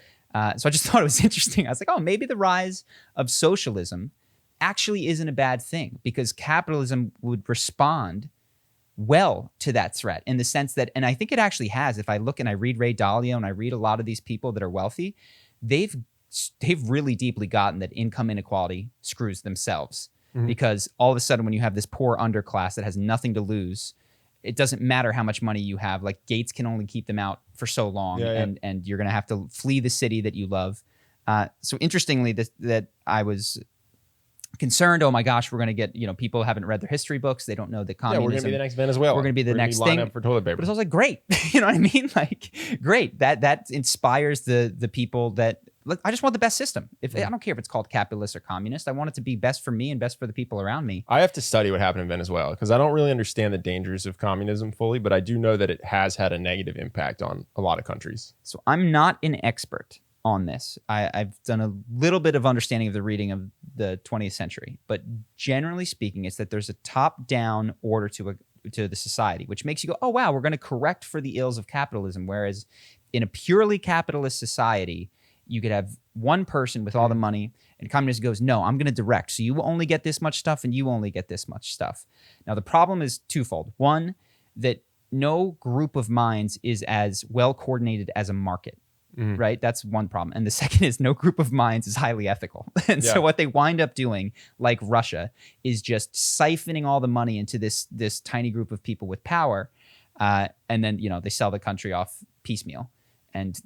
So I just thought it was interesting. I was like, oh, maybe the rise of socialism actually isn't a bad thing, because capitalism would respond well to that threat in the sense that, and I think it actually has, if I look and I read Ray Dalio and I read a lot of these people that are wealthy, they've they've really deeply gotten that income inequality screws themselves. Because all of a sudden when you have this poor underclass that has nothing to lose, it doesn't matter how much money you have. Like gates can only keep them out for so long, and you're going to have to flee the city that you love. So interestingly, that I was concerned, oh my gosh, we're going to get, people haven't read their history books. They don't know that communism. Yeah, we're going to be the next Venezuela. We're going to be the next thing. Up for toilet paper. But it's also like, great. You know what I mean? Like, great. That inspires the people that, look, I just want the best system. I don't care if it's called capitalist or communist. I want it to be best for me and best for the people around me. I have to study what happened in Venezuela because I don't really understand the dangers of communism fully, but I do know that it has had a negative impact on a lot of countries. So I'm not an expert on this. I've done a little bit of understanding of the reading of the 20th century, but generally speaking, it's that there's a top-down order to the society, which makes you go, oh wow, we're going to correct for the ills of capitalism. Whereas in a purely capitalist society, you could have one person with all the money, and communism goes, no, I'm going to direct. So you only get this much stuff, and you only get this much stuff. Now the problem is twofold. One, that no group of minds is as well coordinated as a market. Right? That's one problem. And the second is no group of minds is highly ethical. And so what they wind up doing, like Russia, is just siphoning all the money into this tiny group of people with power. And then, they sell the country off piecemeal. And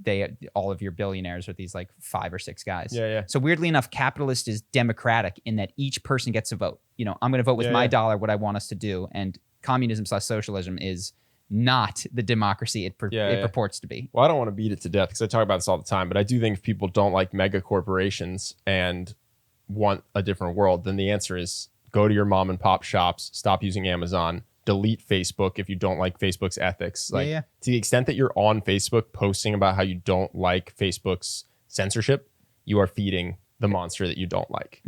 all of your billionaires are these like 5 or 6 guys. So weirdly enough, capitalist is democratic in that each person gets a vote. I'm going to vote with my dollar what I want us to do. And communism/socialism is not the democracy it purports to be. Well, I don't want to beat it to death because I talk about this all the time, but I do think if people don't like mega corporations and want a different world, then the answer is go to your mom and pop shops, stop using Amazon, delete Facebook if you don't like Facebook's ethics. To the extent that you're on Facebook posting about how you don't like Facebook's censorship, you are feeding the monster that you don't like.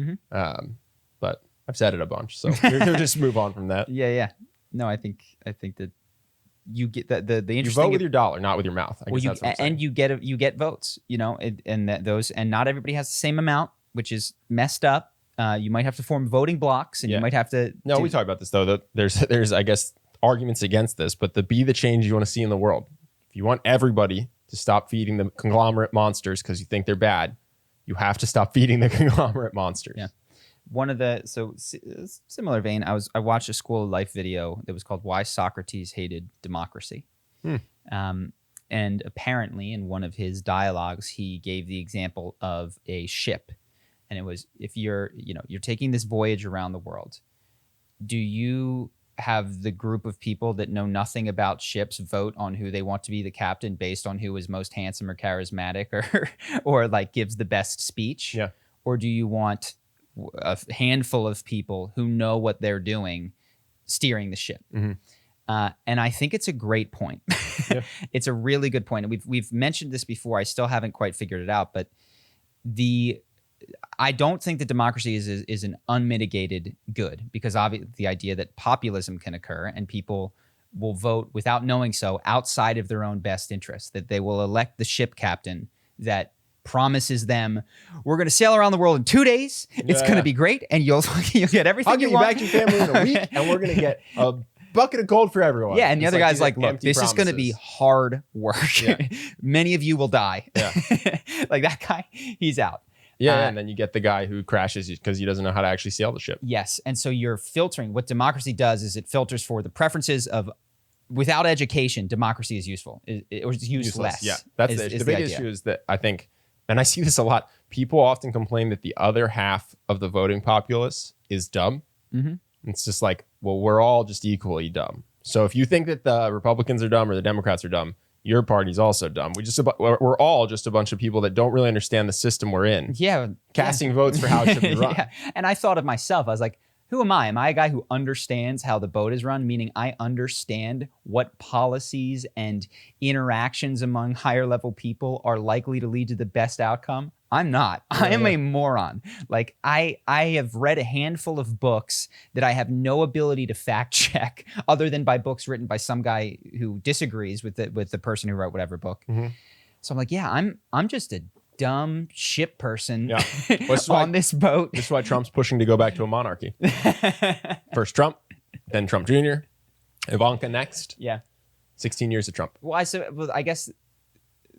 But I've said it a bunch, so we'll just move on from that. No, I think that you get the interesting. You vote with your dollar, not with your mouth. I guess that's what I'm saying. And you get votes. And not everybody has the same amount, which is messed up. You might have to form voting blocks, and you might have to. No, we talk about this though. That there's I guess arguments against this, but be the change you want to see in the world. If you want everybody to stop feeding the conglomerate monsters because you think they're bad, you have to stop feeding the conglomerate monsters. Yeah. Similar vein, I watched a School of Life video that was called "Why Socrates Hated Democracy," and apparently in one of his dialogues, he gave the example of a ship, and it was if you're taking this voyage around the world, do you have the group of people that know nothing about ships vote on who they want to be the captain based on who is most handsome or charismatic or like gives the best speech? Yeah. Or do you want a handful of people who know what they're doing steering the ship? And I think it's a great point. It's a really good point. And we've mentioned this before. I still haven't quite figured it out, but I don't think that democracy is an unmitigated good, because obviously the idea that populism can occur and people will vote without knowing so outside of their own best interest, that they will elect the ship captain that promises them, we're going to sail around the world in 2 days. It's going to be great, and you'll get everything. I'll get you back to your family in a week, and we're going to get a bucket of gold for everyone. Yeah, and the other guy's like, look, this is going to be hard work. Many of you will die. Like that guy, he's out. And then you get the guy who crashes because he doesn't know how to actually sail the ship. Yes, and so you're filtering. What democracy does is it filters for the preferences of. Without education, democracy is useful. It's useless. Yeah, that's the big issue is that I think. And I see this a lot. People often complain that the other half of the voting populace is dumb. It's just like, well, we're all just equally dumb. So if you think that the Republicans are dumb or the Democrats are dumb, your party's also dumb. We're all just a bunch of people that don't really understand the system we're in. Casting votes for how it should be run. And I thought of myself. I was like, who am I? Am I a guy who understands how the boat is run? Meaning I understand what policies and interactions among higher level people are likely to lead to the best outcome? I'm not. I am a moron. Like I have read a handful of books that I have no ability to fact check other than by books written by some guy who disagrees with the person who wrote whatever book. So I'm like, I'm just a dumb ship person on this boat. This is why Trump's pushing to go back to a monarchy. First Trump, then Trump Jr., Ivanka next. 16 years of Trump. Well, I guess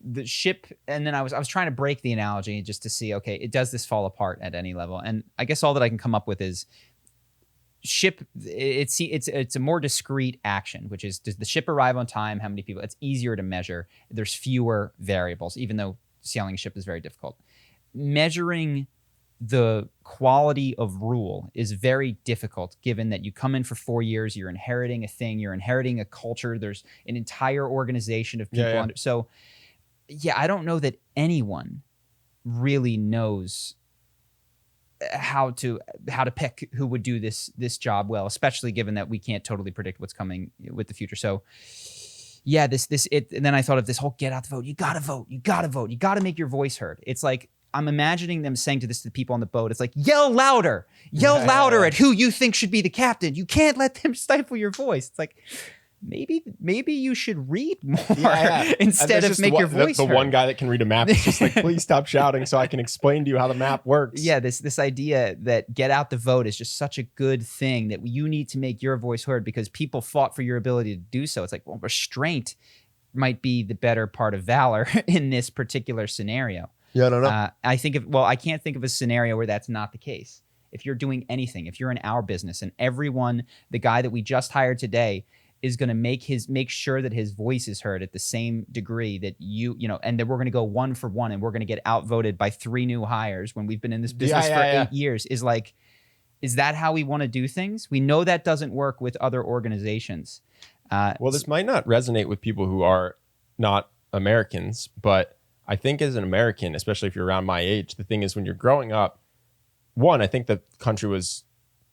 the ship, and then I was trying to break the analogy just to see, okay, does this fall apart at any level? And I guess all that I can come up with is ship. It's a more discrete action, which is, does the ship arrive on time? How many people? It's easier to measure. There's fewer variables, even though sailing a ship is very difficult. Measuring the quality of rule is very difficult, given that you come in for 4 years, you're inheriting a thing, you're inheriting a culture, there's an entire organization of people. Yeah. So yeah, I don't know that anyone really knows how to pick who would do this job well, especially given that we can't totally predict what's coming with the future. So yeah, and then I thought of this whole get out the vote. You gotta vote, you gotta vote, you gotta make your voice heard. It's like, I'm imagining them saying to the people on the boat, it's like, yell louder at who you think should be the captain. You can't let them stifle your voice. It's like, maybe you should read more instead of make your voice heard. The one guy that can read a map is just like, please stop shouting so I can explain to you how the map works. Yeah, this idea that get out the vote is just such a good thing, that you need to make your voice heard because people fought for your ability to do so. It's like, well, restraint might be the better part of valor in this particular scenario. Yeah, I don't know. I can't think of a scenario where that's not the case. If you're doing anything, if you're in our business and the guy that we just hired today is going to make sure that his voice is heard at the same degree that and then we're going to go 1 for 1 and we're going to get outvoted by 3 new hires when we've been in this business for 8 years, is that how we want to do things? We know that doesn't work with other organizations. Well, this might not resonate with people who are not Americans, but I think as an American, especially if you're around my age, the thing is when you're growing up, 1, I think the country was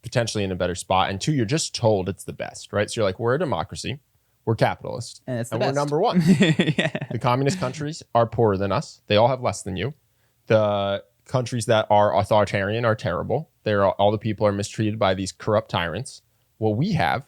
potentially in a better spot, and 2, you're just told it's the best, right? So you're like, we're a democracy, we're capitalist, and we're number 1. The communist countries are poorer than us. They all have less than you. The countries that are authoritarian are terrible. All the people are mistreated by these corrupt tyrants. What we have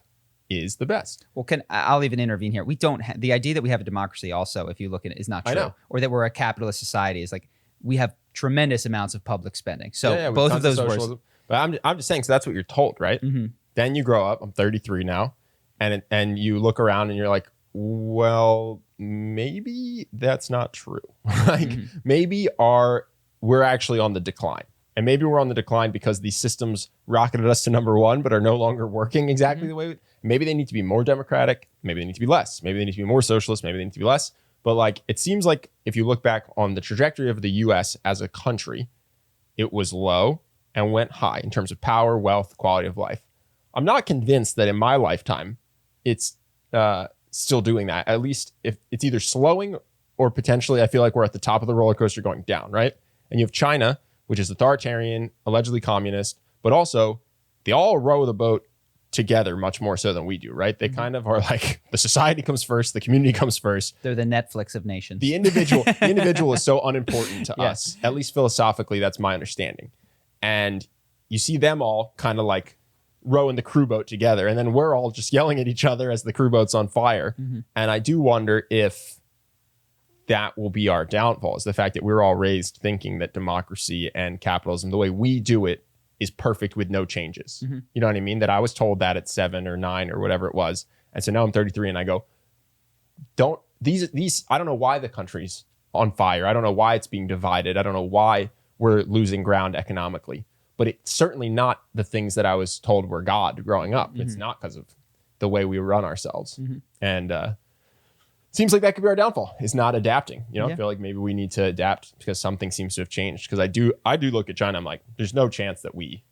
is the best. Well, I'll even intervene here. We don't the idea that we have a democracy also, if you look at it, is not true. I know. Or that we're a capitalist society is like, we have tremendous amounts of public spending. So both of those words. But I'm just saying, so that's what you're told, right? Mm-hmm. Then you grow up, I'm 33 now, and you look around and you're like, well, maybe that's not true. Maybe we're actually on the decline. And maybe we're on the decline because these systems rocketed us to number 1, but are no longer working exactly the way maybe they need to be more democratic. Maybe they need to be less. Maybe they need to be more socialist. Maybe they need to be less. But like, it seems like if you look back on the trajectory of the US as a country, it was low and went high in terms of power, wealth, quality of life. I'm not convinced that in my lifetime, it's still doing that. At least if it's either slowing or potentially I feel like we're at the top of the roller coaster going down, right? And you have China, which is authoritarian, allegedly communist, but also they all row the boat together much more so than we do, right? They kind of are like, the society comes first, the community comes first. They're the Netflix of nations. The individual is so unimportant to us, at least philosophically, that's my understanding. And you see them all kind of like rowing the crew boat together, and then we're all just yelling at each other as the crew boat's on fire. Mm-hmm. And I do wonder if that will be our downfall, is the fact that we're all raised thinking that democracy and capitalism, the way we do it, is perfect with no changes. Mm-hmm. You know what I mean? That I was told that at 7 or 9 or whatever it was. And so now I'm 33 and I go, I don't know why the country's on fire. I don't know why it's being divided. I don't know why we're losing ground economically. But it's certainly not the things that I was told were God growing up. Mm-hmm. It's not because of the way we run ourselves. Mm-hmm. And seems like that could be our downfall, is not adapting. You know, I feel like maybe we need to adapt because something seems to have changed. Because I do look at China, I'm like, there's no chance that we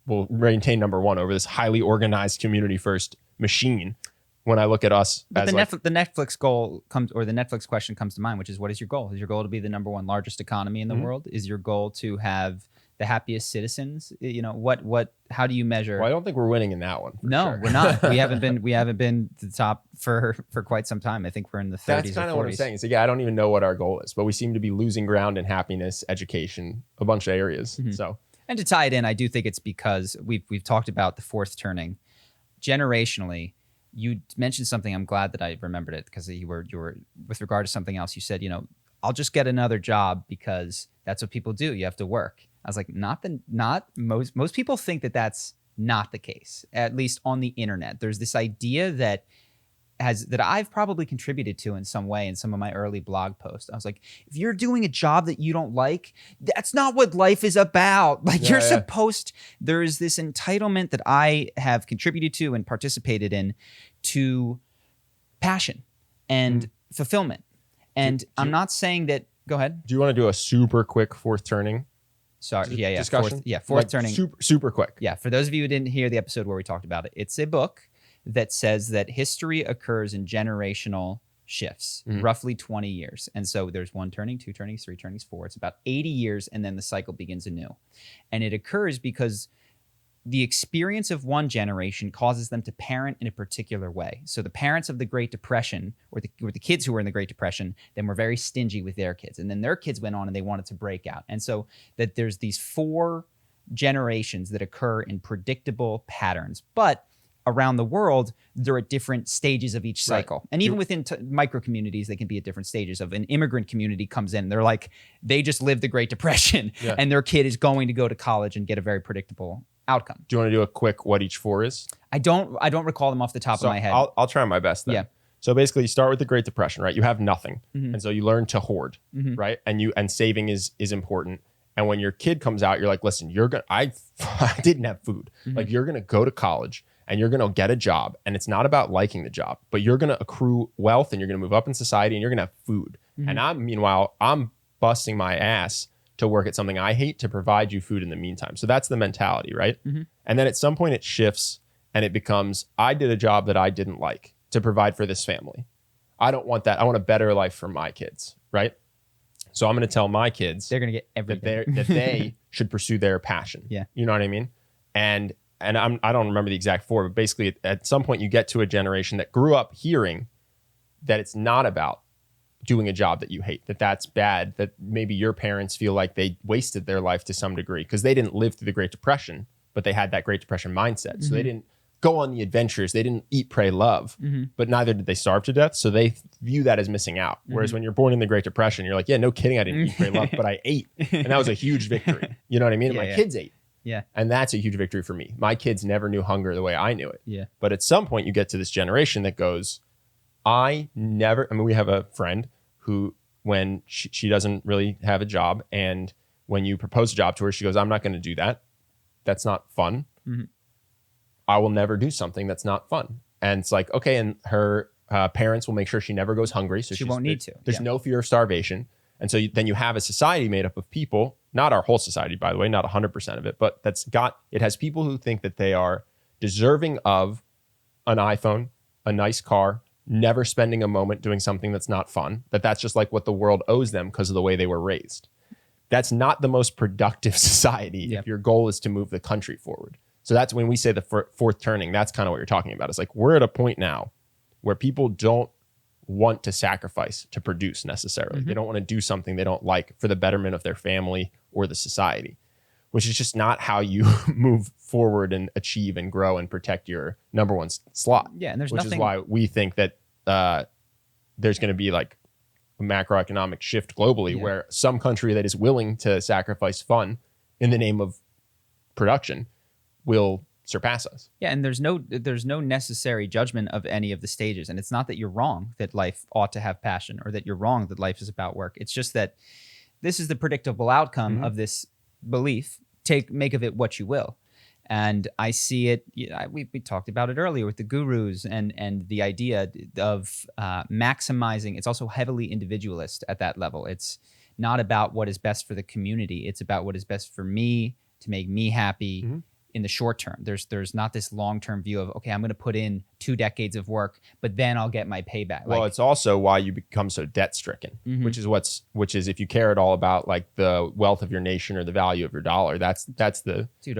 will maintain number 1 over this highly organized community first machine. When I look at us, but the Netflix goal comes, or the Netflix question comes to mind, which is, what is your goal? Is your goal to be the number 1 largest economy in the world? Is your goal to have the happiest citizens? You know, how do you measure? Well, I don't think we're winning in that one. No, sure. We're not. We haven't been to the top for quite some time. I think we're in the 30s. That's kind of what I'm saying. So I don't even know what our goal is, but we seem to be losing ground in happiness, education, a bunch of areas. Mm-hmm. So, and to tie it in, I do think it's because we've talked about the fourth turning generationally. You mentioned something. I'm glad that I remembered it, because you were with regard to something else. You said, I'll just get another job because that's what people do. You have to work. I was like, most people think that that's not the case, at least on the internet. There's this idea that I've probably contributed to in some way in some of my early blog posts. I was like, if you're doing a job that you don't like, that's not what life is about. Like there is this entitlement that I have contributed to and participated in to passion and fulfillment. And I'm not saying that, go ahead. Do you want to do a super quick fourth turning? Sorry, discussion? Fourth turning. Super quick. Yeah, for those of you who didn't hear the episode where we talked about it, it's a book that says that history occurs in generational shifts, roughly 20 years. And so there's 1 turning, 2 turnings, 3 turnings, 4. It's about 80 years, and then the cycle begins anew. And it occurs because the experience of one generation causes them to parent in a particular way. So the parents of the Great Depression, or the kids who were in the Great Depression, then were very stingy with their kids. And then their kids went on and they wanted to break out. And so that there's these 4 generations that occur in predictable patterns. But around the world, they're at different stages of each cycle. Right. And even within micro communities, they can be at different stages. Of an immigrant community comes in, they're like, they just lived the Great Depression, and their kid is going to go to college and get a very predictable outcome. Do you want to do a quick what each 4 is? I don't recall them off the top of my head. I'll try my best then. Yeah. So basically you start with the Great Depression, right? You have nothing. And so you learn to hoard, right? And saving is important. And when your kid comes out, you're like, listen, I didn't have food. Like, you're going to go to college and you're going to get a job, and it's not about liking the job, but you're going to accrue wealth and you're going to move up in society and you're going to have food. And meanwhile, I'm busting my ass to work at something I hate to provide you food in the meantime. So that's the mentality, right? And then at some point it shifts and it becomes, I did a job that I didn't like to provide for this family. I don't want that. I want a better life for my kids, right? So I'm going to tell my kids they're going to get everything. that they should pursue their passion. Yeah. You know what I mean? And I don't remember the exact 4, but basically at some point you get to a generation that grew up hearing that it's not about doing a job that you hate, that's bad, that maybe your parents feel like they wasted their life to some degree because they didn't live through the Great Depression, but they had that Great Depression mindset. So they didn't go on the adventures. They didn't eat, pray, love, but neither did they starve to death. So they view that as missing out. Whereas when you're born in the Great Depression, you're like, yeah, no kidding, I didn't eat, pray, love, but I ate. And that was a huge victory. You know what I mean? My kids ate. Yeah. And that's a huge victory for me. My kids never knew hunger the way I knew it. Yeah. But at some point you get to this generation that goes, we have a friend who, when she doesn't really have a job, and when you propose a job to her, she goes, I'm not going to do that. That's not fun. I will never do something that's not fun. And it's like, okay. And her parents will make sure she never goes hungry. So she won't need to. There's no fear of starvation. And so then you have a society made up of people, not our whole society, by the way, not 100% of it, but it has people who think that they are deserving of an iPhone, a nice car, never spending a moment doing something that's not fun, that's just like what the world owes them because of the way they were raised. That's not the most productive society if your goal is to move the country forward. So that's when we say the 4th turning, that's kind of what you're talking about. It's like, we're at a point now where people don't want to sacrifice to produce necessarily. They don't want to do something they don't like for the betterment of their family or the society, which is just not how you move forward and achieve and grow and protect your number 1 slot. Yeah, and which is why we think that there's going to be like a macroeconomic shift globally where some country that is willing to sacrifice fun in the name of production will surpass us. Yeah, and there's no necessary judgment of any of the stages. And it's not that you're wrong that life ought to have passion, or that you're wrong that life is about work. It's just that this is the predictable outcome of this belief. Make of it what you will. And I see it, we talked about it earlier with the gurus and the idea of maximizing. It's also heavily individualist at that level. It's not about what is best for the community. It's about what is best for me to make me happy in the short term. There's not this long-term view of, okay, I'm going to put in 2 decades of work, but then I'll get my payback. Well, it's also why you become so debt-stricken, which is if you care at all about like the wealth of your nation or the value of your dollar, that's the... Dude,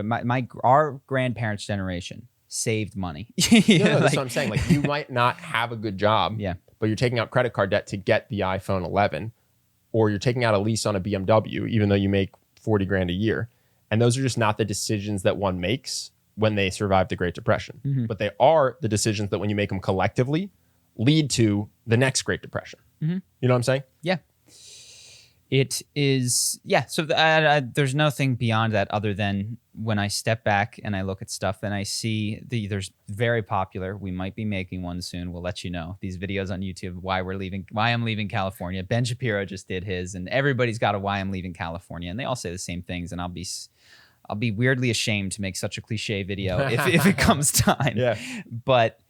our grandparents' generation saved money. No, that's what I'm saying. Like, you might not have a good job, but you're taking out credit card debt to get the iPhone 11, or you're taking out a lease on a BMW, even though you make 40 grand a year. And those are just not the decisions that one makes when they survive the Great Depression. But they are the decisions that when you make them collectively lead to the next Great Depression. You know what I'm saying? Yeah. It is, yeah. So there's nothing beyond that other than when I step back and I look at stuff and I see there's very popular. We might be making one soon. We'll let you know. These videos on YouTube, why I'm leaving California. Ben Shapiro just did his, and everybody's got a why I'm leaving California, and they all say the same things. And I'll be weirdly ashamed to make such a cliche video if it comes time. Yeah. But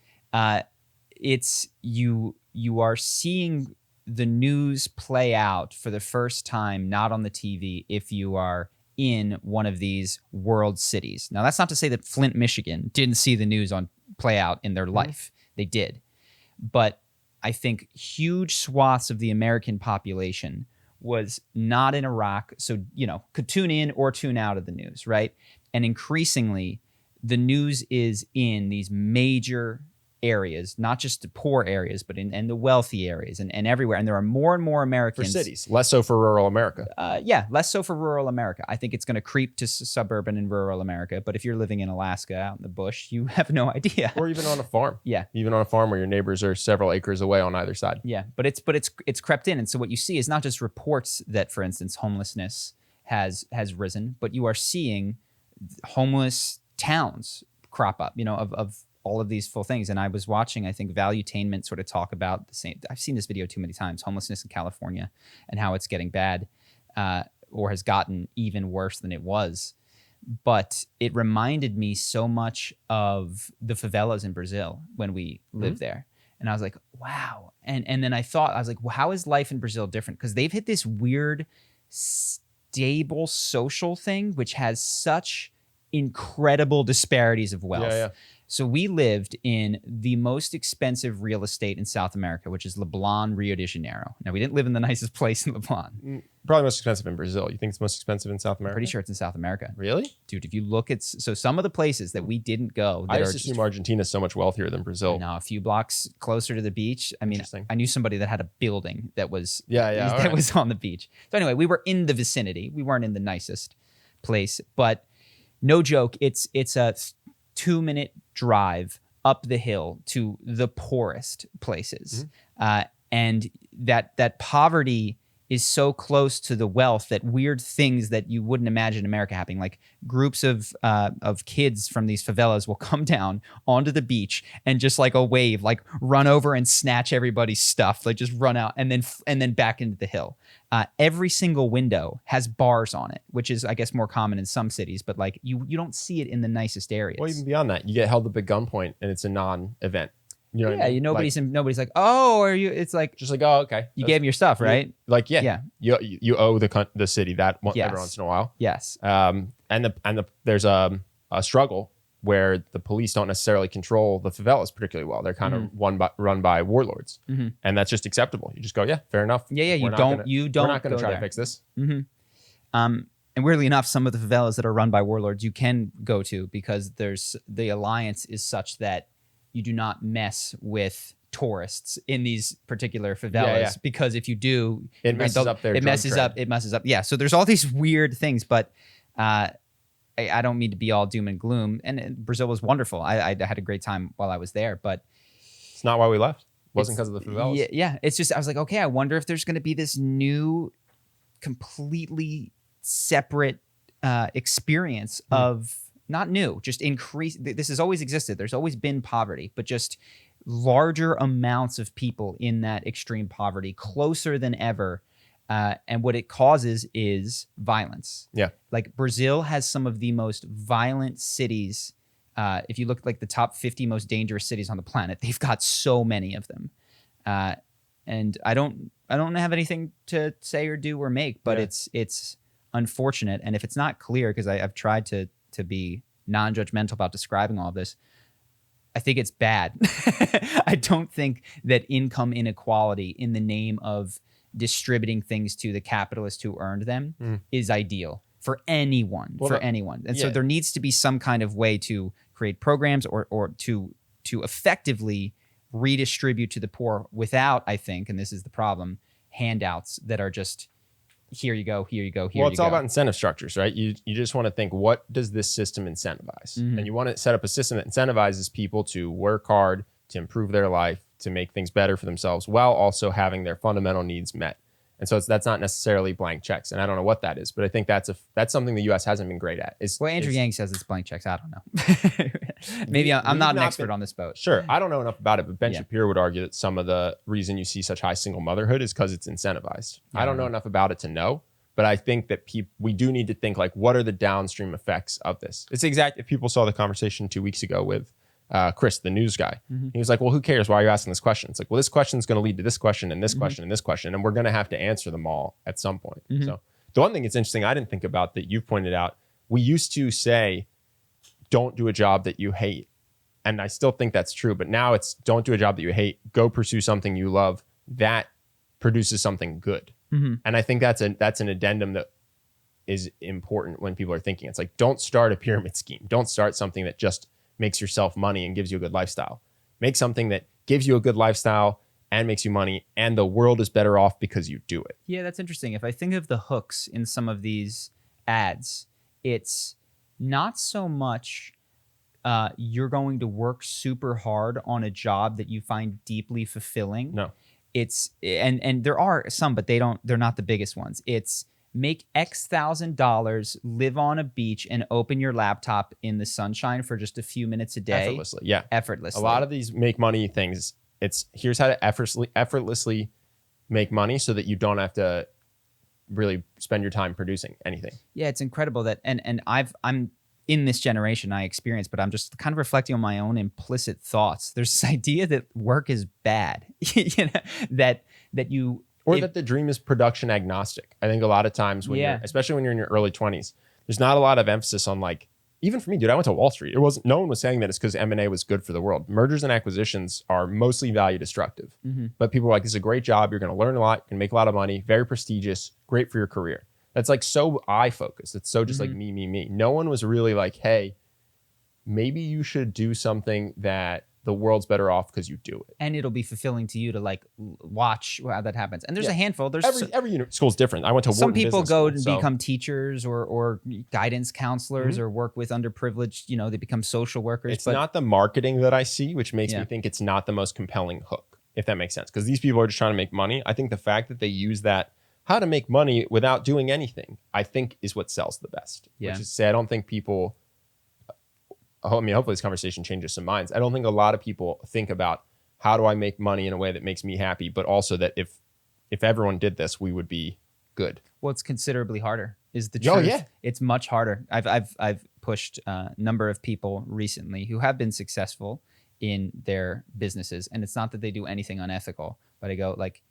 it's you are seeing the news play out for the first time, not on the TV, if you are in one of these world cities. Now, that's not to say that Flint, Michigan didn't see the news play out in their life. They did. But I think huge swaths of the American population was not in Iraq, so, could tune in or tune out of the news, right? And increasingly, the news is in these major areas, not just the poor areas, but in the wealthy areas and everywhere. And there are more and more Americans. For cities, less so for rural America. Less so for rural America. I think it's going to creep to suburban and rural America. But if you're living in Alaska out in the bush, you have no idea. Or even on a farm. Yeah. Even on a farm where your neighbors are several acres away on either side. Yeah. But it's crept in. And so what you see is not just reports that, for instance, homelessness has risen, but you are seeing homeless towns crop up, of all of these full things. And I was watching, I think, Valuetainment sort of talk about the same. I've seen this video too many times, homelessness in California and how it's getting bad or has gotten even worse than it was. But it reminded me so much of the favelas in Brazil when we lived there. And I was like, wow. And then I was like, well, how is life in Brazil different? Because they've hit this weird, stable social thing, which has such incredible disparities of wealth. Yeah. So we lived in the most expensive real estate in South America, which is Leblon, Rio de Janeiro. Now, we didn't live in the nicest place in Leblon. Probably most expensive in Brazil. You think it's most expensive in South America? Pretty sure it's in South America. Really? Dude, if you look at... So some of the places that we didn't go... I just assume Argentina is so much wealthier than Brazil. No, a few blocks closer to the beach. I mean, I knew somebody that had a building that was... was on the beach. So anyway, we were in the vicinity. We weren't in the nicest place. But no joke, it's a 2-minute drive up the hill to the poorest places. And that poverty is so close to the wealth that weird things that you wouldn't imagine in America happening, like groups of kids from these favelas will come down onto the beach and just like a wave, like run over and snatch everybody's stuff, like just run out and then back into the hill. Every single window has bars on it, which is, I guess, more common in some cities, but like you don't see it in the nicest areas. Well, even beyond that, you get held up at gunpoint and it's a non-event. You know what I mean? Nobody's like, oh, are you? It's like just like, oh, okay, you gave me your stuff, right? You owe the city that one every once in a while. Yes. There's a struggle where the police don't necessarily control the favelas particularly well. They're kind of run by warlords, and that's just acceptable. You just go, yeah, fair enough. Yeah. We're not going to try to fix this. And weirdly enough, some of the favelas that are run by warlords you can go to because the alliance is such that you do not mess with tourists in these particular favelas because if you do, it messes up their it messes up. Yeah. So there's all these weird things, but I don't mean to be all doom and gloom. And Brazil was wonderful. I had a great time while I was there, but it's not why we left. It wasn't because of the favelas. Yeah. It's just, I was like, okay, I wonder if there's going to be this new, completely separate experience of, not new, just increase. This has always existed. There's always been poverty, but just larger amounts of people in that extreme poverty, closer than ever. And what it causes is violence. Yeah. Like Brazil has some of the most violent cities. If you look at like the top 50 most dangerous cities on the planet, they've got so many of them. And I don't have anything to say or do or make, but it's unfortunate. And if it's not clear, because I've tried to be non-judgmental about describing all of this, I think it's bad. I don't think that income inequality in the name of distributing things to the capitalists who earned them is ideal for anyone, And so there needs to be some kind of way to create programs or to effectively redistribute to the poor without, I think, and this is the problem, handouts that are just, here you go, here you go, here you go. Well, it's all about incentive structures, right? You just want to think, what does this system incentivize? And you want to set up a system that incentivizes people to work hard, to improve their life, to make things better for themselves, while also having their fundamental needs met. And so that's not necessarily blank checks. And I don't know what that is, but I think that's something the U.S. hasn't been great at. Andrew Yang says it's blank checks. I don't know. Maybe I'm not an expert on this boat. Sure. I don't know enough about it, but Ben Shapiro would argue that some of the reason you see such high single motherhood is because it's incentivized. I don't know enough about it to know, but I think that we do need to think like, what are the downstream effects of this? It's if people saw the conversation 2 weeks ago with Chris, the news guy. He was like, well, who cares? Why are you asking this question? It's like, well, this question is going to lead to this question and this question and this question, and we're going to have to answer them all at some point. So the one thing that's interesting I didn't think about that you've pointed out, we used to say, don't do a job that you hate. And I still think that's true, but now it's don't do a job that you hate. Go pursue something you love that produces something good. And I think that's an addendum that is important when people are thinking. It's like, don't start a pyramid scheme. Don't start something that just makes yourself money and gives you a good lifestyle. Make something that gives you a good lifestyle and makes you money, and the world is better off because you do it. Yeah, that's interesting. If I think of the hooks in some of these ads, it's not so much you're going to work super hard on a job that you find deeply fulfilling. No. It's and there are some, but they're not the biggest ones. It's make X $1,000, live on a beach, and open your laptop in the sunshine for just a few minutes a day. Effortlessly, yeah. Effortlessly. A lot of these make money things, it's here's how to effortlessly make money so that you don't have to really spend your time producing anything. Yeah, it's incredible that, and I'm in this generation I experience, but I'm just kind of reflecting on my own implicit thoughts. There's this idea that work is bad, that you... Or that the dream is production agnostic. I think a lot of times especially when you're in your early 20s, there's not a lot of emphasis on like, even for me, dude, I went to Wall Street. No one was saying that it's because M&A was good for the world. Mergers and acquisitions are mostly value destructive. But people are like, this is a great job. You're going to learn a lot. You're going to make a lot of money. Very prestigious. Great for your career. That's like so I focused. It's so just like me. No one was really like, hey, maybe you should do something that the world's better off because you do it. And it'll be fulfilling to you to like watch how that happens. And there's a handful. There's every school's different. I went to some people go to become teachers or guidance counselors or work with underprivileged, they become social workers. It's not the marketing that I see, which makes me think it's not the most compelling hook, if that makes sense. Because these people are just trying to make money. I think the fact that they use that, how to make money without doing anything, I think is what sells the best. Which is to say, I don't think people... hopefully this conversation changes some minds. I don't think a lot of people think about how do I make money in a way that makes me happy, but also that if everyone did this, we would be good. Well, it's considerably harder is the truth. Oh, yeah. It's much harder. I've pushed a number of people recently who have been successful in their businesses. And it's not that they do anything unethical, but I go like,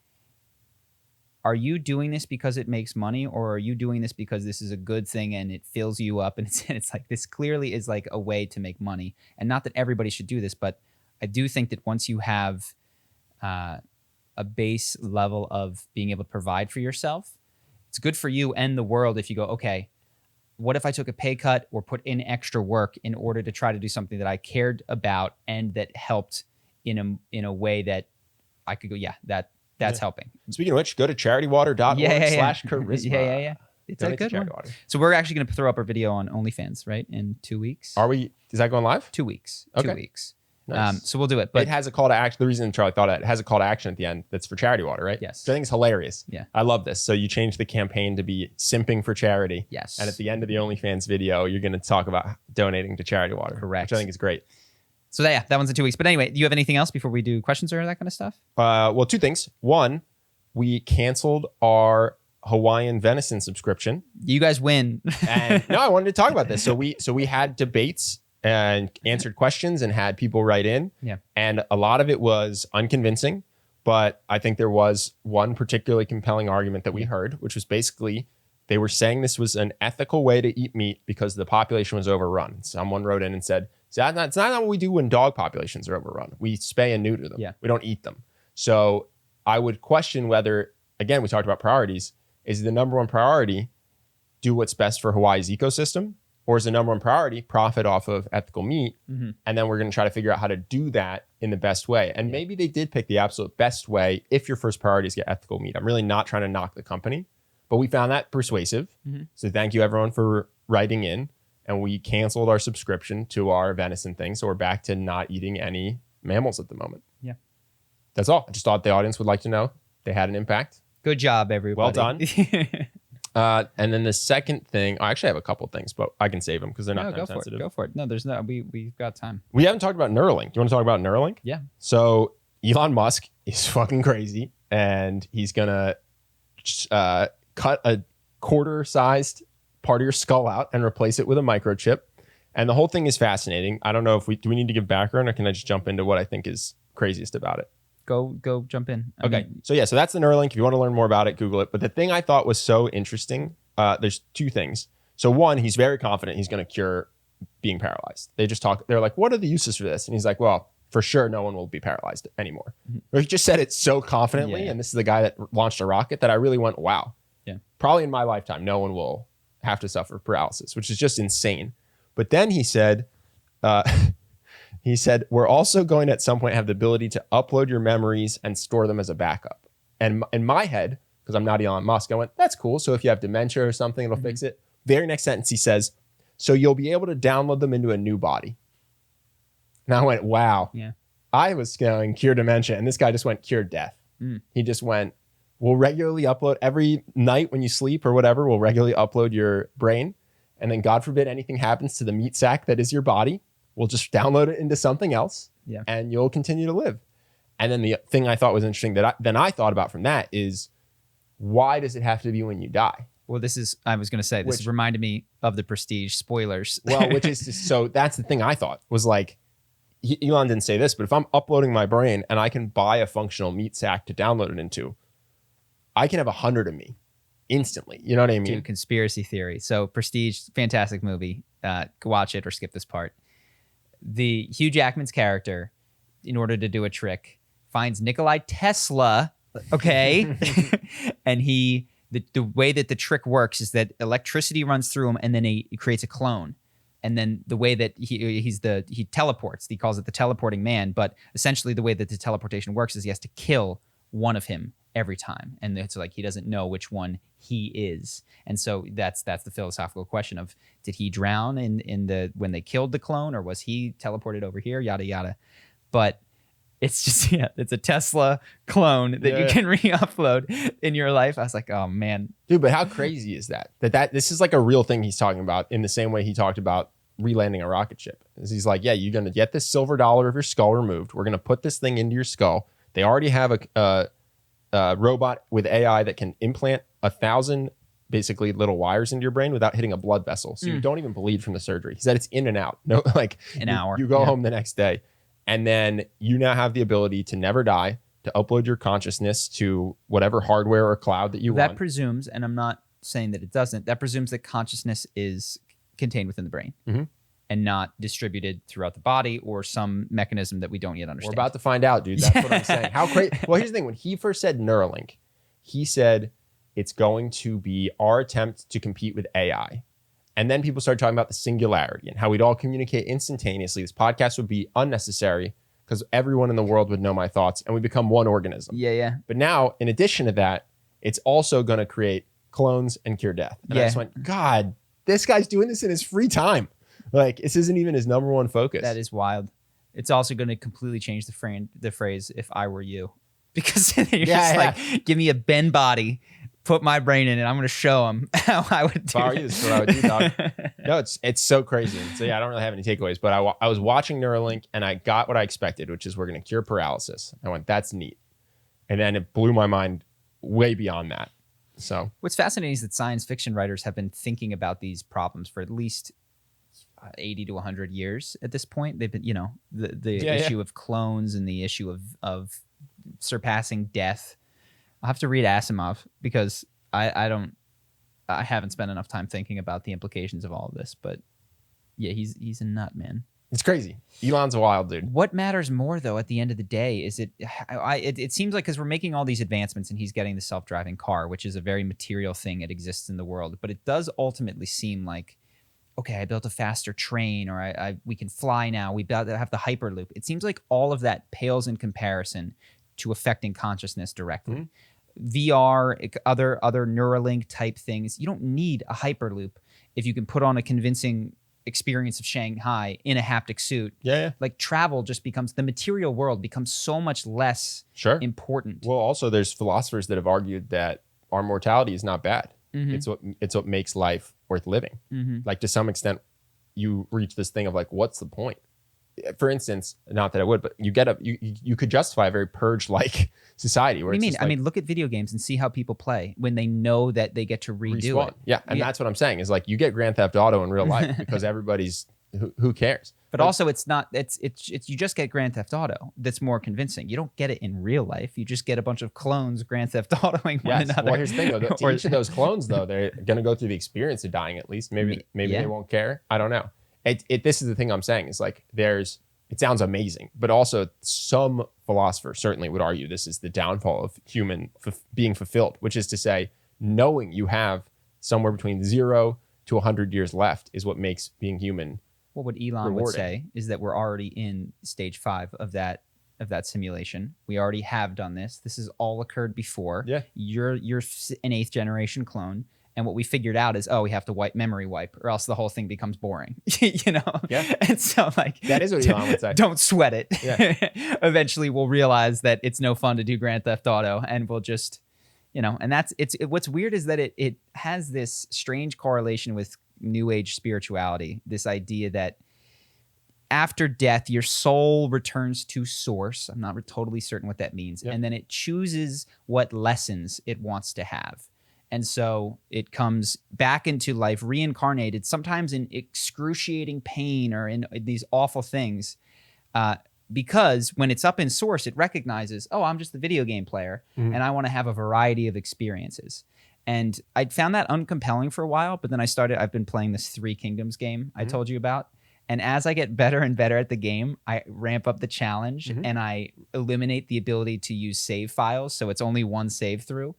are you doing this because it makes money, or are you doing this because this is a good thing and it fills you up? And it's like, this clearly is like a way to make money. And not that everybody should do this, but I do think that once you have a base level of being able to provide for yourself, it's good for you and the world if you go, okay, what if I took a pay cut or put in extra work in order to try to do something that I cared about and that helped in a way that I could go, that's helping. Speaking of which, go to charitywater.org/charisma. Yeah. It's a good one. So we're actually going to throw up our video on OnlyFans, right? In 2 weeks. Are we? Is that going live? 2 weeks. Okay. 2 weeks. Nice. So we'll do it. But it has a call to action. The reason Charlie thought it has a call to action at the end that's for charity water, right? Yes. Which I think is hilarious. Yeah. I love this. So you changed the campaign to be simping for charity. Yes. And at the end of the OnlyFans video, you're going to talk about donating to charity water. Correct. Which I think is great. So that one's in 2 weeks. But anyway, do you have anything else before we do questions or that kind of stuff? Well, two things. One, we canceled our Hawaiian venison subscription. You guys win. And no, I wanted to talk about this. So we had debates and answered questions and had people write in. Yeah. And a lot of it was unconvincing, but I think there was one particularly compelling argument that we heard, which was basically they were saying this was an ethical way to eat meat because the population was overrun. Someone wrote in and said, it's not what we do when dog populations are overrun. We spay and neuter them. Yeah. We don't eat them. So I would question whether, again, we talked about priorities. Is the number one priority do what's best for Hawaii's ecosystem? Or is the number one priority profit off of ethical meat? Mm-hmm. And then we're going to try to figure out how to do that in the best way. And maybe they did pick the absolute best way if your first priority is get ethical meat. I'm really not trying to knock the company, but we found that persuasive. Mm-hmm. So thank you everyone for writing in. And we canceled our subscription to our venison thing. So we're back to not eating any mammals at the moment. Yeah. That's all. I just thought the audience would like to know they had an impact. Good job, everybody. Well done. And then the second thing, I actually have a couple things, but I can save them because they're not time sensitive. Go for it. No, we've got time. We haven't talked about Neuralink. Do you want to talk about Neuralink? Yeah. So Elon Musk is fucking crazy, and he's gonna cut a quarter-sized part of your skull out and replace it with a microchip. And the whole thing is fascinating. I don't know if do we need to give background, or can I just jump into what I think is craziest about it? Go jump in. Okay. So that's the Neuralink. If you want to learn more about it, Google it. But the thing I thought was so interesting, there's two things. So one, he's very confident he's going to cure being paralyzed. They're like, what are the uses for this? And he's like, well, for sure, no one will be paralyzed anymore. Mm-hmm. He just said it so confidently. And this is the guy that launched a rocket that I really went, wow. Yeah. Probably in my lifetime, no one will have to suffer paralysis, which is just insane. But then he said, we're also going to at some point have the ability to upload your memories and store them as a backup. And in my head, because I'm not Elon Musk, I went, that's cool. So if you have dementia or something, it'll fix it. Very next sentence, he says, so you'll be able to download them into a new body. And I went, wow. Yeah. I was going cure dementia, and this guy just went cure death. He just went, we'll regularly upload every night when you sleep or whatever, we'll regularly upload your brain. And then God forbid anything happens to the meat sack that is your body, we'll just download it into something else, and you'll continue to live. And then the thing I thought was interesting that I thought about from that is, why does it have to be when you die? Well, I was going to say, this reminded me of The Prestige, spoilers. Well, which is just, so that's the thing I thought was like, Elon didn't say this, but if I'm uploading my brain and I can buy a functional meat sack to download it into, I can have 100 of me instantly. You know what I mean? Dude, conspiracy theory. So Prestige, fantastic movie. Watch it or skip this part. The Hugh Jackman's character, in order to do a trick, finds Nikolai Tesla, okay? And the way that the trick works is that electricity runs through him, and then he creates a clone. And then the way that he teleports, he calls it the teleporting man, but essentially the way that the teleportation works is he has to kill one of him every time. And it's like he doesn't know which one he is. And so that's the philosophical question of, did he drown when they killed the clone, or was he teleported over here, yada yada. But it's just it's a Tesla clone that you can re-upload in your life. I was like, oh man, dude, but how crazy is that this is like a real thing he's talking about, in the same way he talked about relanding a rocket ship. He's like, yeah, you're gonna get this silver dollar of your skull removed, we're gonna put this thing into your skull. They already have a robot with AI that can implant 1,000 basically little wires into your brain without hitting a blood vessel, so you don't even bleed from the surgery. He said it's in and out, no, like an hour. You go home the next day. And then you now have the ability to never die, to upload your consciousness to whatever hardware or cloud that you want. That presumes, and I'm not saying that it doesn't, that presumes that consciousness is contained within the brain and not distributed throughout the body or some mechanism that we don't yet understand. We're about to find out, dude. That's what I'm saying. How crazy. Well, here's the thing. When he first said Neuralink, he said it's going to be our attempt to compete with AI. And then people started talking about the singularity and how we'd all communicate instantaneously. This podcast would be unnecessary because everyone in the world would know my thoughts, and we become one organism. Yeah. But now, in addition to that, it's also going to create clones and cure death. And I just went, God, this guy's doing this in his free time. Like, this isn't even his number one focus. That is wild. It's also going to completely change the phrase, if I were you. Because you're like, give me a Ben body, put my brain in it. I'm going to show him how I would do it. This is what I would do, dog. No, it's so crazy. So I don't really have any takeaways, but I was watching Neuralink and I got what I expected, which is we're going to cure paralysis. I went, that's neat. And then it blew my mind way beyond that. So what's fascinating is that science fiction writers have been thinking about these problems for at least 80 to 100 years at this point. They've been, the issue of clones and the issue of surpassing death. I'll have to read Asimov because I haven't spent enough time thinking about the implications of all of this. But yeah, he's a nut, man. It's crazy. Elon's a wild dude. What matters more, though, at the end of the day, is it seems like, because we're making all these advancements and he's getting the self-driving car, which is a very material thing that exists in the world. But it does ultimately seem like, okay, I built a faster train, or we can fly now. We have the Hyperloop. It seems like all of that pales in comparison to affecting consciousness directly. Mm-hmm. VR, other Neuralink type things. You don't need a Hyperloop if you can put on a convincing experience of Shanghai in a haptic suit. Yeah. Like travel just becomes, the material world becomes so much less important. Well, also there's philosophers that have argued that our mortality is not bad. It's what makes life worth living. Like to some extent, you reach this thing of like, what's the point? For instance, not that I would, but you could justify a very purge-like society. Where what do you mean? I mean, look at video games and see how people play when they know that they get to redo it. Yeah, and that's what I'm saying is like you get Grand Theft Auto in real life because everybody's who cares. But also, it's not. It's you just get Grand Theft Auto. That's more convincing. You don't get it in real life. You just get a bunch of clones Grand Theft Autoing one another. Well, here's the thing though. To each of those clones though, they're gonna go through the experience of dying at least. Maybe they won't care. I don't know. This is the thing I'm saying is like it sounds amazing, but also some philosophers certainly would argue this is the downfall of human being fulfilled, which is to say, knowing you have somewhere between 0 to 100 years left is what makes being human. Well, what Elon would say is that we're already in stage 5 of that simulation. We already have done this. This has all occurred before. Yeah. You're an 8th generation clone. And what we figured out is, we have to memory wipe, or else the whole thing becomes boring, you know? Yeah. And so, like, that is what Elon would say. Don't sweat it. Yeah. Eventually, we'll realize that it's no fun to do Grand Theft Auto, and we'll just, and what's weird is that it has this strange correlation with New Age spirituality, this idea that after death, your soul returns to source. I'm not totally certain what that means. Yep. And then it chooses what lessons it wants to have. And so it comes back into life, reincarnated, sometimes in excruciating pain or in these awful things. Because when it's up in source, it recognizes, I'm just the video game player, and I want to have a variety of experiences. And I found that uncompelling for a while, but then I've been playing this 3 Kingdoms game I told you about. And as I get better and better at the game, I ramp up the challenge and I eliminate the ability to use save files. So it's only one save through.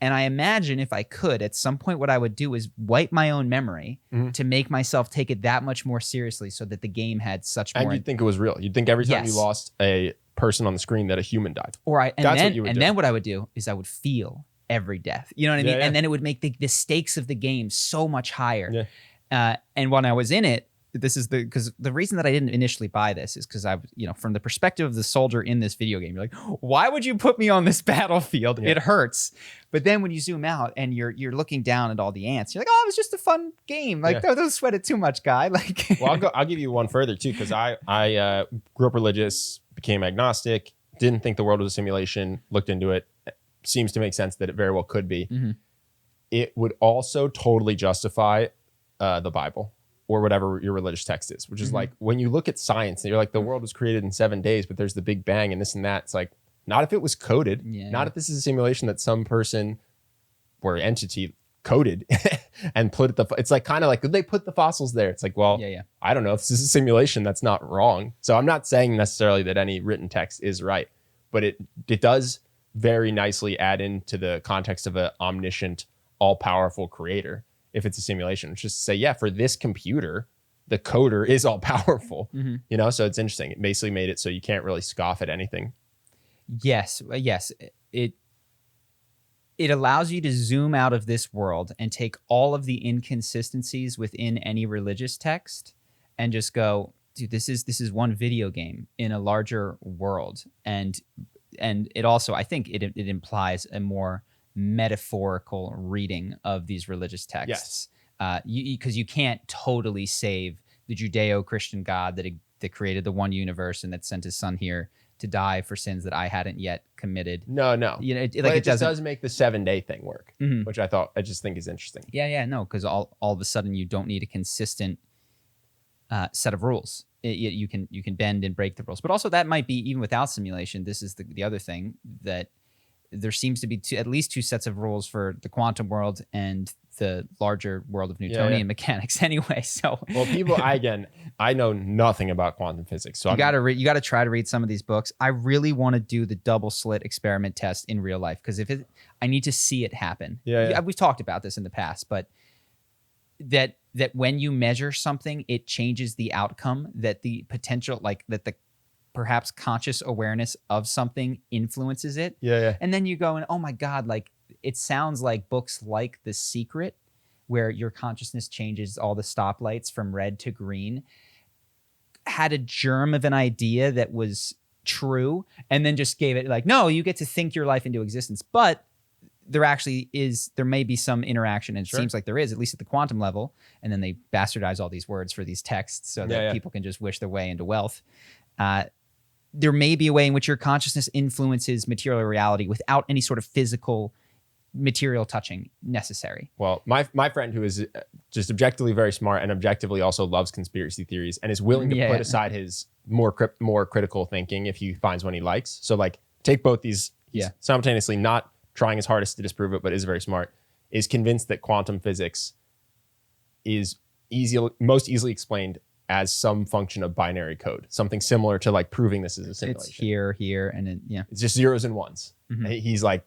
And I imagine if I could, at some point, what I would do is wipe my own memory to make myself take it that much more seriously so that the game had such more... And you'd think it was real. You'd think every time you lost a person on the screen that a human died. Then what I would do is I would feel every death. You know what I mean? Yeah. And then it would make the stakes of the game so much higher. Yeah. And when I was in it, because the reason that I didn't initially buy this is because from the perspective of the soldier in this video game, you're like, why would you put me on this battlefield? Yeah. It hurts. But then when you zoom out and you're looking down at all the ants, you're like, it was just a fun game. Like, don't sweat it too much, guy. Like, well, I'll give you one further too, because I grew up religious, became agnostic, didn't think the world was a simulation, looked into it. Seems to make sense that it very well could be. It would also totally justify the Bible or whatever your religious text is, which is like when you look at science and you're like, the world was created in 7 days, but there's the Big Bang and this and that. It's like, not if it was coded, not if this is a simulation that some person or entity coded and put it. It's like kind of like, did they put the fossils there? It's like, well, I don't know if this is a simulation. That's not wrong. So I'm not saying necessarily that any written text is right, but it does very nicely add into the context of an omniscient, all-powerful creator. If it's a simulation, it's just to say, for this computer, the coder is all powerful, so it's interesting. It basically made it so you can't really scoff at anything. Yes. It allows you to zoom out of this world and take all of the inconsistencies within any religious text and just go, dude, this is one video game in a larger world. And it also, I think it implies a more metaphorical reading of these religious texts. Because you can't totally save the Judeo-Christian God that created the one universe and that sent his son here to die for sins that I hadn't yet committed. No. It just does make the 7-day thing work, which I just think is interesting. No, because all of a sudden you don't need a consistent set of rules. You can bend and break the rules, but also that might be even without simulation. This is the other thing, that there seems to be at least 2 sets of rules for the quantum world and the larger world of Newtonian mechanics anyway. So, well, people, I know nothing about quantum physics. So you got to try to read some of these books. I really want to do the double slit experiment test in real life, because I need to see it happen. We've talked about this in the past, but that when you measure something, it changes the outcome, that the potential, that the perhaps conscious awareness of something influences it. Yeah. And then you go and, oh my God, like it sounds like books like The Secret where your consciousness changes all the stoplights from red to green, had a germ of an idea that was true, and then just gave it like, no, you get to think your life into existence. But there may be some interaction, and it seems like there is, at least at the quantum level. And then they bastardize all these words for these texts so that people can just wish their way into wealth. There may be a way in which your consciousness influences material reality without any sort of physical material touching necessary. Well, my friend, who is just objectively very smart and objectively also loves conspiracy theories and is willing to put aside his more critical thinking if he finds one he likes. So like take both these simultaneously, not trying his hardest to disprove it, but is very smart, is convinced that quantum physics is most easily explained as some function of binary code, something similar to like proving this is a simulation. It's here, and then it's just zeros and ones. Mm-hmm. He's like,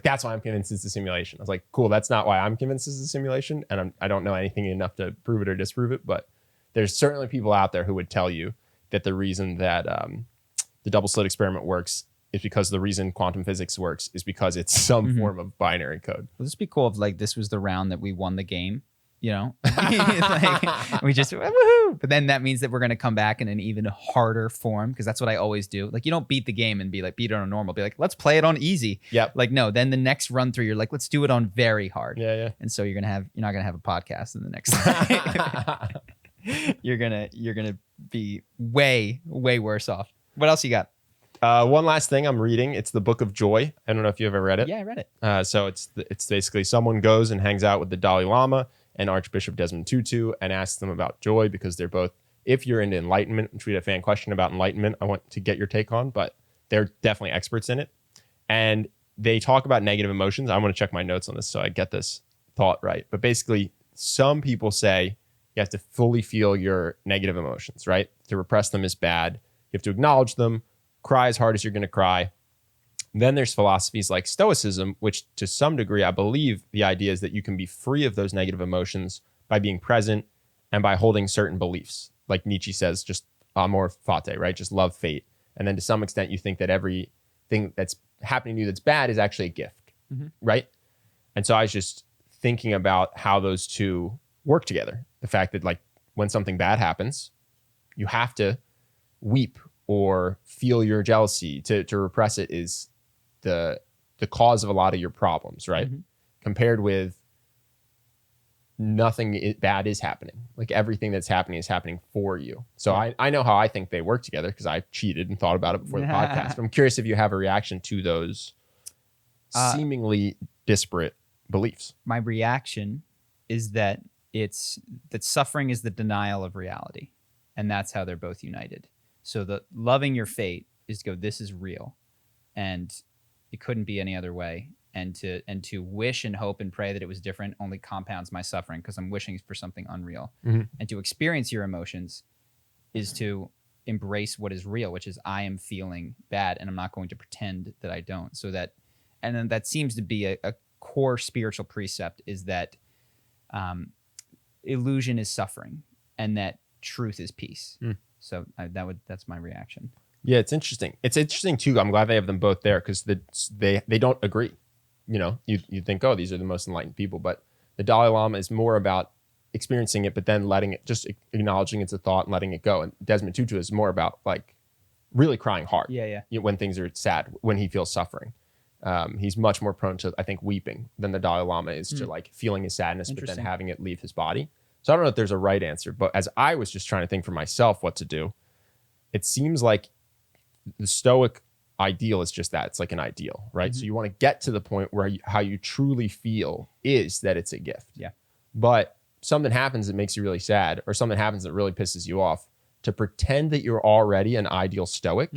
that's why I'm convinced it's a simulation. I was like, cool, that's not why I'm convinced it's a simulation, and I don't know anything enough to prove it or disprove it. But there's certainly people out there who would tell you that the reason that the double slit experiment works is because the reason quantum physics works is because it's some form of binary code. Would this be cool if like this was the round that we won the game? You know, like, we just woohoo! But then that means that we're going to come back in an even harder form, because that's what I always do. Like, you don't beat the game and be like, beat it on normal. Be like, let's play it on easy. Yep. Like, no. Then the next run through, you're like, let's do it on very hard. Yeah. And so you're not gonna have a podcast in the next. You're gonna be way worse off. What else you got? One last thing I'm reading. It's the Book of Joy. I don't know if you ever read it. Yeah, I read it. So it's basically someone goes and hangs out with the Dalai Lama and Archbishop Desmond Tutu and asks them about joy, because they're both, if you're into Enlightenment, which we had a fan question about Enlightenment I want to get your take on, but they're definitely experts in it. And they talk about negative emotions. I want to check my notes on this so I get this thought right. But basically, some people say you have to fully feel your negative emotions, right? To repress them is bad. You have to acknowledge them, cry as hard as you're going to cry. Then there's philosophies like Stoicism, which to some degree, I believe the idea is that you can be free of those negative emotions by being present and by holding certain beliefs. Like Nietzsche says, just amor fati, right? Just love fate. And then to some extent, you think that everything that's happening to you that's bad is actually a gift, right? And so I was just thinking about how those two work together. The fact that like when something bad happens, you have to weep or feel your jealousy. To repress it is the cause of a lot of your problems, right? Compared with nothing bad is happening. Like everything that's happening is happening for you. So I know how I think they work together because I cheated and thought about it before the podcast. But I'm curious if you have a reaction to those seemingly disparate beliefs. My reaction is that suffering is the denial of reality, and that's how they're both united. So the loving your fate is to go, this is real, and it couldn't be any other way. And to wish and hope and pray that it was different only compounds my suffering, because I'm wishing for something unreal. And to experience your emotions is to embrace what is real, which is I am feeling bad, and I'm not going to pretend that I don't. So that, and then that seems to be a core spiritual precept, is that illusion is suffering and that truth is peace. So that's my reaction. Yeah, it's interesting. It's interesting too. I'm glad they have them both there, because they don't agree. You know, you think, oh, these are the most enlightened people, but the Dalai Lama is more about experiencing it, but then letting it, just acknowledging it's a thought and letting it go. And Desmond Tutu is more about like really crying hard. Yeah. When things are sad, when he feels suffering. He's much more prone to, I think, weeping than the Dalai Lama is to like feeling his sadness, but then having it leave his body. So I don't know if there's a right answer, but as I was just trying to think for myself what to do, it seems like the Stoic ideal is just that. It's like an ideal, right? So you want to get to the point where how you truly feel is that it's a gift. Yeah. But something happens that makes you really sad, or something happens that really pisses you off, to pretend that you're already an ideal Stoic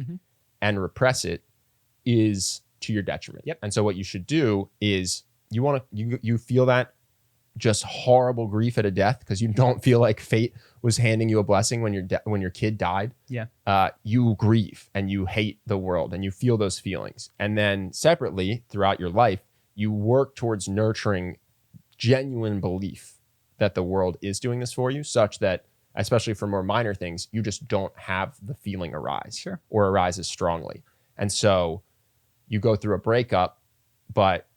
and repress it is to your detriment. Yep. And so what you should do is you feel that just horrible grief at a death because you don't feel like fate was handing you a blessing when your kid died. Yeah. You grieve and you hate the world and you feel those feelings. And then separately throughout your life, you work towards nurturing genuine belief that the world is doing this for you, such that, especially for more minor things, you just don't have the feeling arise. Sure. Or arise as strongly. And so you go through a breakup, but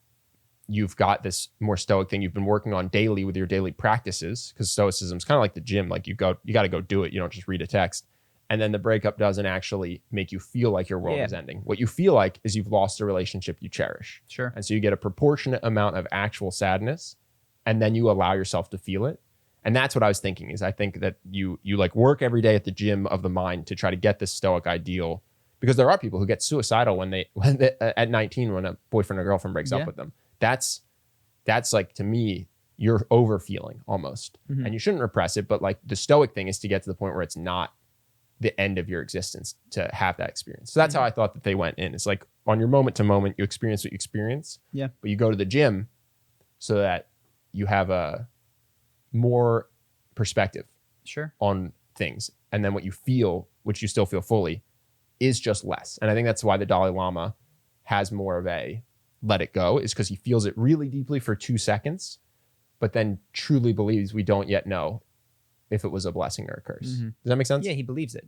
you've got this more stoic thing you've been working on daily with your daily practices, because Stoicism is kind of like the gym. Like you got to go do it. You don't just read a text. And then the breakup doesn't actually make you feel like your world is ending. What you feel like is you've lost a relationship you cherish. Sure. And so you get a proportionate amount of actual sadness, and then you allow yourself to feel it. And that's what I was thinking, is I think that you like work every day at the gym of the mind to try to get this stoic ideal, because there are people who get suicidal when they at 19 when a boyfriend or girlfriend breaks up with them. That's like, to me, you're over feeling almost. And you shouldn't repress it, but like the stoic thing is to get to the point where it's not the end of your existence to have that experience. So that's how I thought that they went in. It's like on your moment to moment, you experience what you experience. Yeah. But you go to the gym so that you have a more perspective on things. And then what you feel, which you still feel fully, is just less. And I think that's why the Dalai Lama has more of a let it go, is because he feels it really deeply for 2 seconds, but then truly believes we don't yet know if it was a blessing or a curse. Does that make sense? Yeah, he believes it.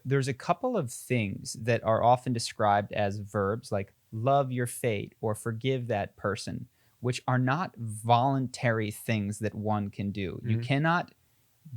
There's a couple of things that are often described as verbs, like love your fate or forgive that person, which are not voluntary things that one can do. You cannot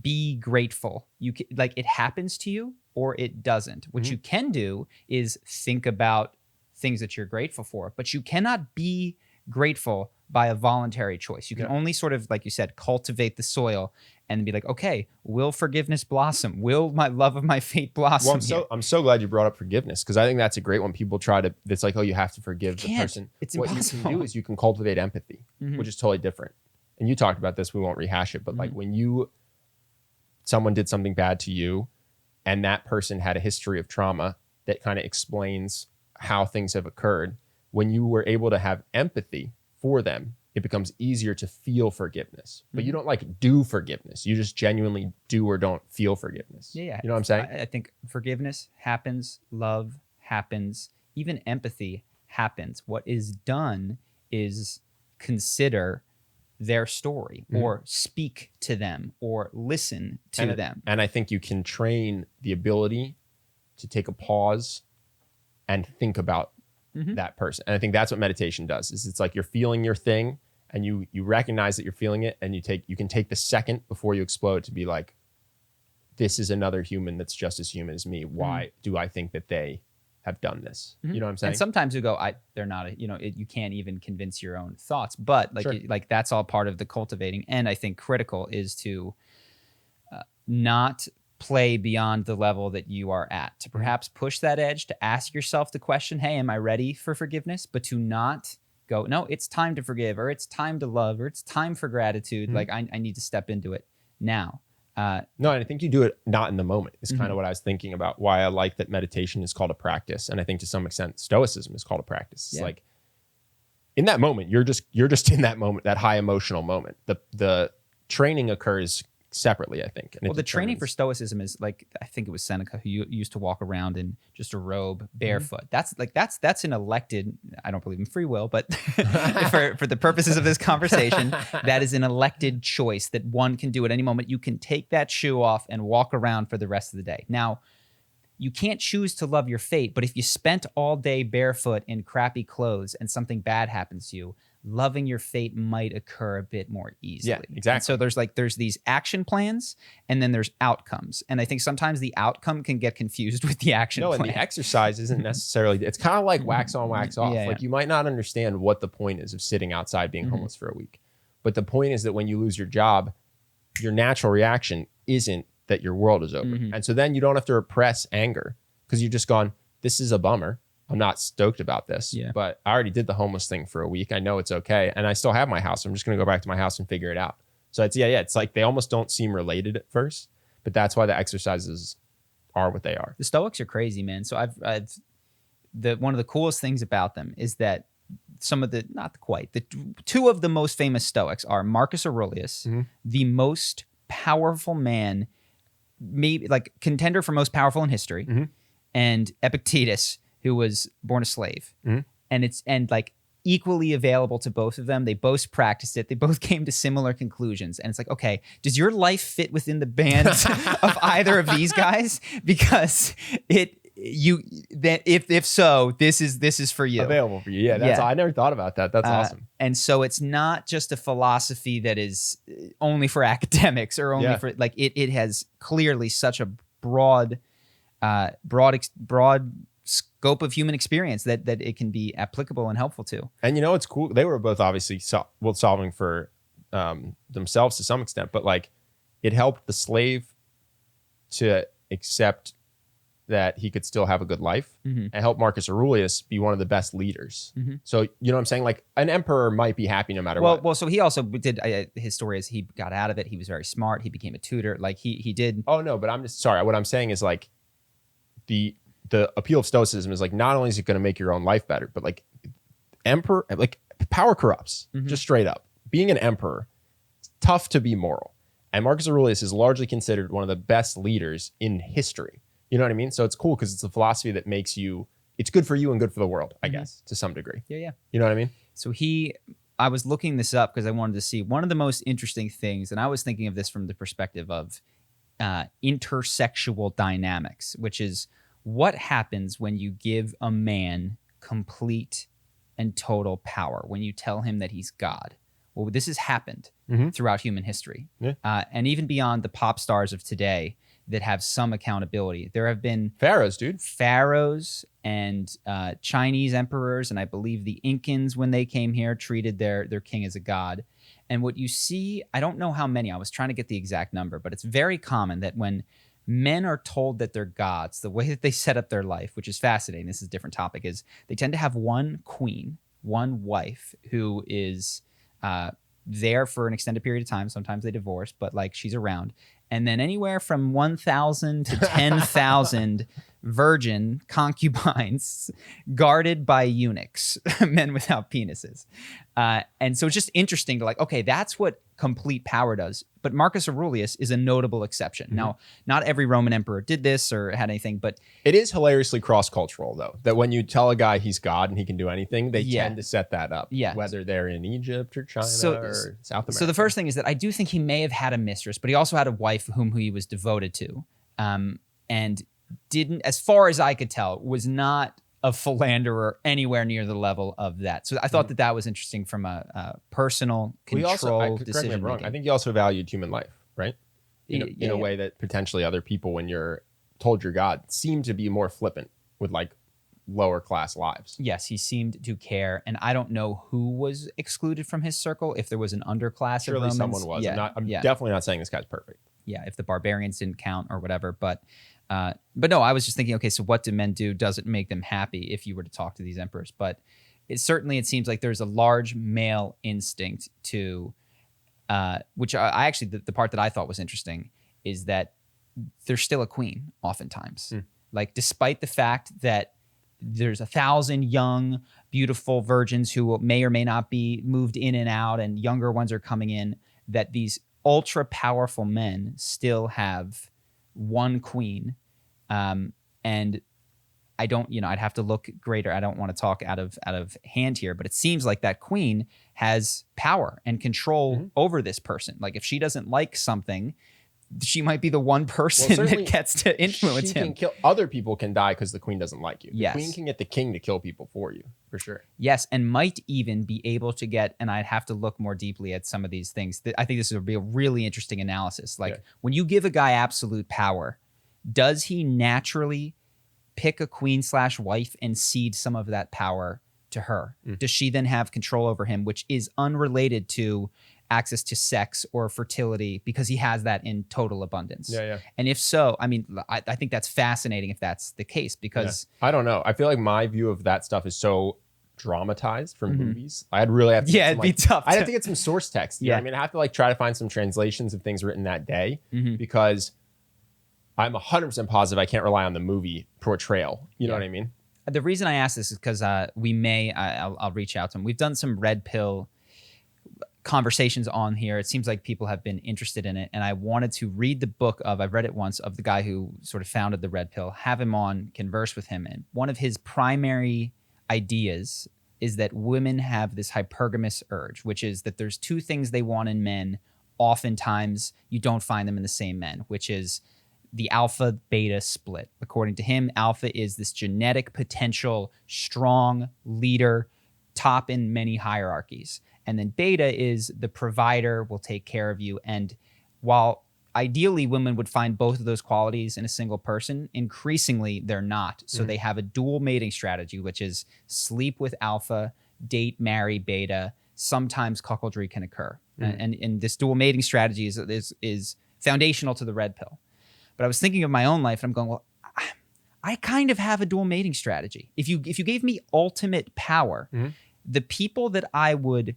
be grateful. Like it happens to you or it doesn't. What you can do is think about things that you're grateful for, but you cannot be grateful by a voluntary choice. You can only sort of, like you said, cultivate the soil and be like, okay, will forgiveness blossom? Will my love of my fate blossom? Well, I'm so glad you brought up forgiveness, because I think that's a great one. People try to, it's like, oh, you have to forgive the person. It's what impossible. you can do is you can cultivate empathy, which is totally different. And you talked about this, we won't rehash it, but like when someone did something bad to you and that person had a history of trauma that kind of explains how things have occurred, when you were able to have empathy for them, it becomes easier to feel forgiveness. But you don't like do forgiveness. You just genuinely do or don't feel forgiveness. Yeah. You know what I'm saying? I think forgiveness happens, love happens, even empathy happens. What is done is consider their story or speak to them or listen to them. And I think you can train the ability to take a pause and think about that person. And I think that's what meditation does, is it's like you're feeling your thing and you recognize that you're feeling it, and you can take the second before you explode to be like, this is another human that's just as human as me. Why do I think that they have done this? You know what I'm saying? And sometimes you go, they're not, you can't even convince your own thoughts, but like that's all part of the cultivating. And I think critical is to not play beyond the level that you are at, to perhaps push that edge, to ask yourself the question, hey, am I ready for forgiveness? But to not go, no, it's time to forgive, or it's time to love, or it's time for gratitude. Like I need to step into it now. No, and I think you do it not in the moment. It's kind of what I was thinking about, why I like that meditation is called a practice. And I think to some extent, Stoicism is called a practice. It's like in that moment, you're just in that moment, that high emotional moment. The training occurs separately, I think. And the training for Stoicism is like, I think it was Seneca who used to walk around in just a robe barefoot. That's an elected, I don't believe in free will, but for the purposes of this conversation, that is an elected choice that one can do at any moment. You can take that shoe off and walk around for the rest of the day. Now, you can't choose to love your fate, but if you spent all day barefoot in crappy clothes and something bad happens to you, loving your fate might occur a bit more easily. Yeah, exactly. And so there's these action plans, and then there's outcomes. And I think sometimes the outcome can get confused with the action plan. And the exercise isn't necessarily, it's kind of like wax on, wax off. Like you might not understand what the point is of sitting outside being homeless for a week. But the point is that when you lose your job, your natural reaction isn't that your world is over. And so then you don't have to repress anger, because you've just gone, this is a bummer. I'm not stoked about this, but I already did the homeless thing for a week. I know it's okay. And I still have my house. I'm just going to go back to my house and figure it out. So it's, it's like they almost don't seem related at first, but that's why the exercises are what they are. The Stoics are crazy, man. So one of the coolest things about them is that the two of the most famous Stoics are Marcus Aurelius, the most powerful man, maybe like contender for most powerful in history, and Epictetus, who was born a slave. And like equally available to both of them. They both practiced it. They both came to similar conclusions. And it's like, okay, does your life fit within the band of either of these guys? Because if so, this is for you. Available for you. Yeah, that's I never thought about that. That's awesome. And so it's not just a philosophy that is only for academics or only for like it has clearly such a broad scope of human experience that it can be applicable and helpful to. And it's cool. They were both obviously solving for themselves to some extent, but like it helped the slave to accept that he could still have a good life, and help Marcus Aurelius be one of the best leaders. So you know what I'm saying? Like an emperor might be happy no matter what. Well, so he also did his story is he got out of it. He was very smart. He became a tutor. Like he did. Oh no, but I'm just sorry. What I'm saying is like the appeal of Stoicism is like not only is it going to make your own life better, but like power corrupts, just straight up. Being an emperor, it's tough to be moral. And Marcus Aurelius is largely considered one of the best leaders in history. You know what I mean? So it's cool because it's a philosophy that makes you, it's good for you and good for the world, I guess, to some degree. Yeah. You know what I mean? So I was looking this up because I wanted to see one of the most interesting things, and I was thinking of this from the perspective of intersexual dynamics, which is what happens when you give a man complete and total power, when you tell him that he's God. Well, this has happened throughout human history. And even beyond the pop stars of today that have some accountability. There have been pharaohs and Chinese emperors, and I believe the Incans, when they came here, treated their king as a god. And what you see, I don't know how many, I was trying to get the exact number, but it's very common that when men are told that they're gods, the way that they set up their life, which is fascinating, this is a different topic, is they tend to have one queen, one wife who is there for an extended period of time. Sometimes they divorce, but like she's around. And then anywhere from 1,000 to 10,000 virgin concubines guarded by eunuchs, men without penises. And so it's just interesting to like, okay, that's what complete power does. But Marcus Aurelius is a notable exception. Now, not every Roman emperor did this or had anything, but... It is hilariously cross-cultural, though, that when you tell a guy he's God and he can do anything, they tend to set that up, whether they're in Egypt or China or South America. So the first thing is that I do think he may have had a mistress, but he also had a wife whom he was devoted to, and didn't, as far as I could tell, was not a philanderer anywhere near the level of that. So I thought that was interesting from a personal control decision. Correct me if I'm wrong. I think he also valued human life, right? In a way that potentially other people, when you're told you're God, seem to be more flippant with like lower class lives. Yes, he seemed to care, and I don't know who was excluded from his circle. If there was an underclass of Romans, someone was. I'm definitely not saying this guy's perfect. Yeah, if the barbarians didn't count or whatever, but no, I was just thinking, okay, so what do men do? Does it make them happy if you were to talk to these emperors? But it seems like there's a large male instinct to, which I actually, the part that I thought was interesting is that there's still a queen oftentimes. Like, despite the fact that there's 1,000 young, beautiful virgins who may or may not be moved in and out, and younger ones are coming in, that these ultra powerful men still have one queen. And I don't, I'd have to look greater. I don't want to talk out of hand here, but it seems like that queen has power and control over this person. Like, if she doesn't like something, she might be the one person that gets to influence him. Other people can die because the queen doesn't like you. The queen can get the king to kill people for you, for sure. Yes, and might even be able to get, and I'd have to look more deeply at some of these things. I think this would be a really interesting analysis. Like, when you give a guy absolute power, does he naturally pick a queen/wife and cede some of that power to her? Does she then have control over him, which is unrelated to access to sex or fertility, because he has that in total abundance? And if so, I mean, I think that's fascinating if that's the case, because I don't know. I feel like my view of that stuff is so dramatized from movies. I'd really have to it'd be tough. I'd have to get some source text. I mean, I have to like try to find some translations of things written that day, because I'm 100% positive I can't rely on the movie portrayal. You know what I mean? The reason I ask this is because I'll reach out to him. We've done some red pill conversations on here. It seems like people have been interested in it, and I wanted to read the book I've read it once, of the guy who sort of founded the red pill, have him on, converse with him. And one of his primary ideas is that women have this hypergamous urge, which is that there's two things they want in men. Oftentimes you don't find them in the same men, which is the alpha beta split. According to him, alpha is this genetic potential, strong leader, top in many hierarchies. And then beta is the provider, will take care of you. And while ideally women would find both of those qualities in a single person, increasingly they're not. So they have a dual mating strategy, which is sleep with alpha, date, marry beta. Sometimes cuckoldry can occur. And this dual mating strategy is foundational to the red pill. But I was thinking of my own life and I'm going, well, I kind of have a dual mating strategy. If you gave me ultimate power, the people that I would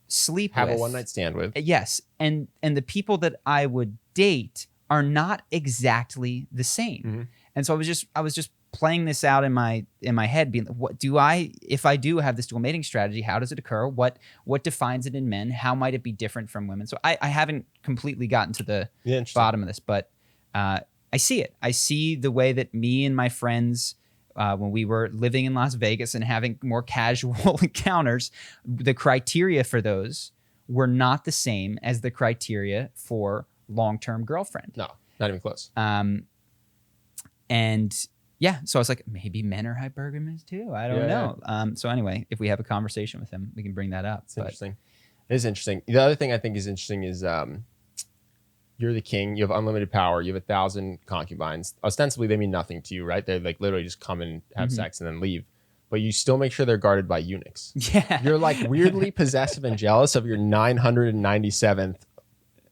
sleep have with, a one-night stand with, yes, and the people that I would date are not exactly the same. And so I was just playing this out in my head, being, what do if I do have this dual mating strategy, how does it occur? What defines it in men? How might it be different from women? So I haven't completely gotten to the bottom of this, but I see it. I see the way that me and my friends, when we were living in Las Vegas and having more casual encounters, the criteria for those were not the same as the criteria for long-term girlfriend. No, not even close. And yeah, so I was like, maybe men are hypergamous too. I don't know. So anyway, if we have a conversation with him, we can bring that up. It's interesting. It is interesting. The other thing I think is interesting is you're the king. You have unlimited power. You have 1,000 concubines. Ostensibly, they mean nothing to you, right? They like literally just come and have sex and then leave. But you still make sure they're guarded by eunuchs. Yeah. You're like weirdly possessive and jealous of your 997th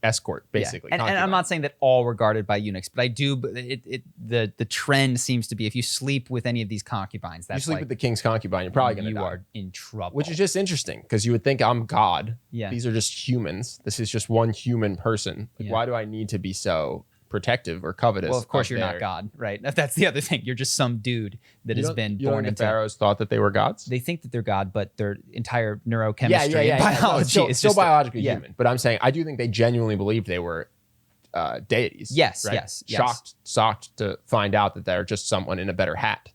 escort, basically. And I'm not saying that all were guarded by eunuchs, but I do. The trend seems to be if you sleep with any of these concubines, that's you sleep with the king's concubine, you're probably going to die. You are in trouble. Which is just interesting because you would think I'm God. Yeah. These are just humans. This is just one human person. Like, why do I need to be so protective or covetous? Well, of course you're not God, right? That's the other thing. You're just some dude that has been born into. The pharaohs thought that they were gods. They think that they're God, but their entire neurochemistry and biology is still biologically human. But I'm saying I do think they genuinely believed they were deities. Yes, right? yes. Shocked to find out that they're just someone in a better hat.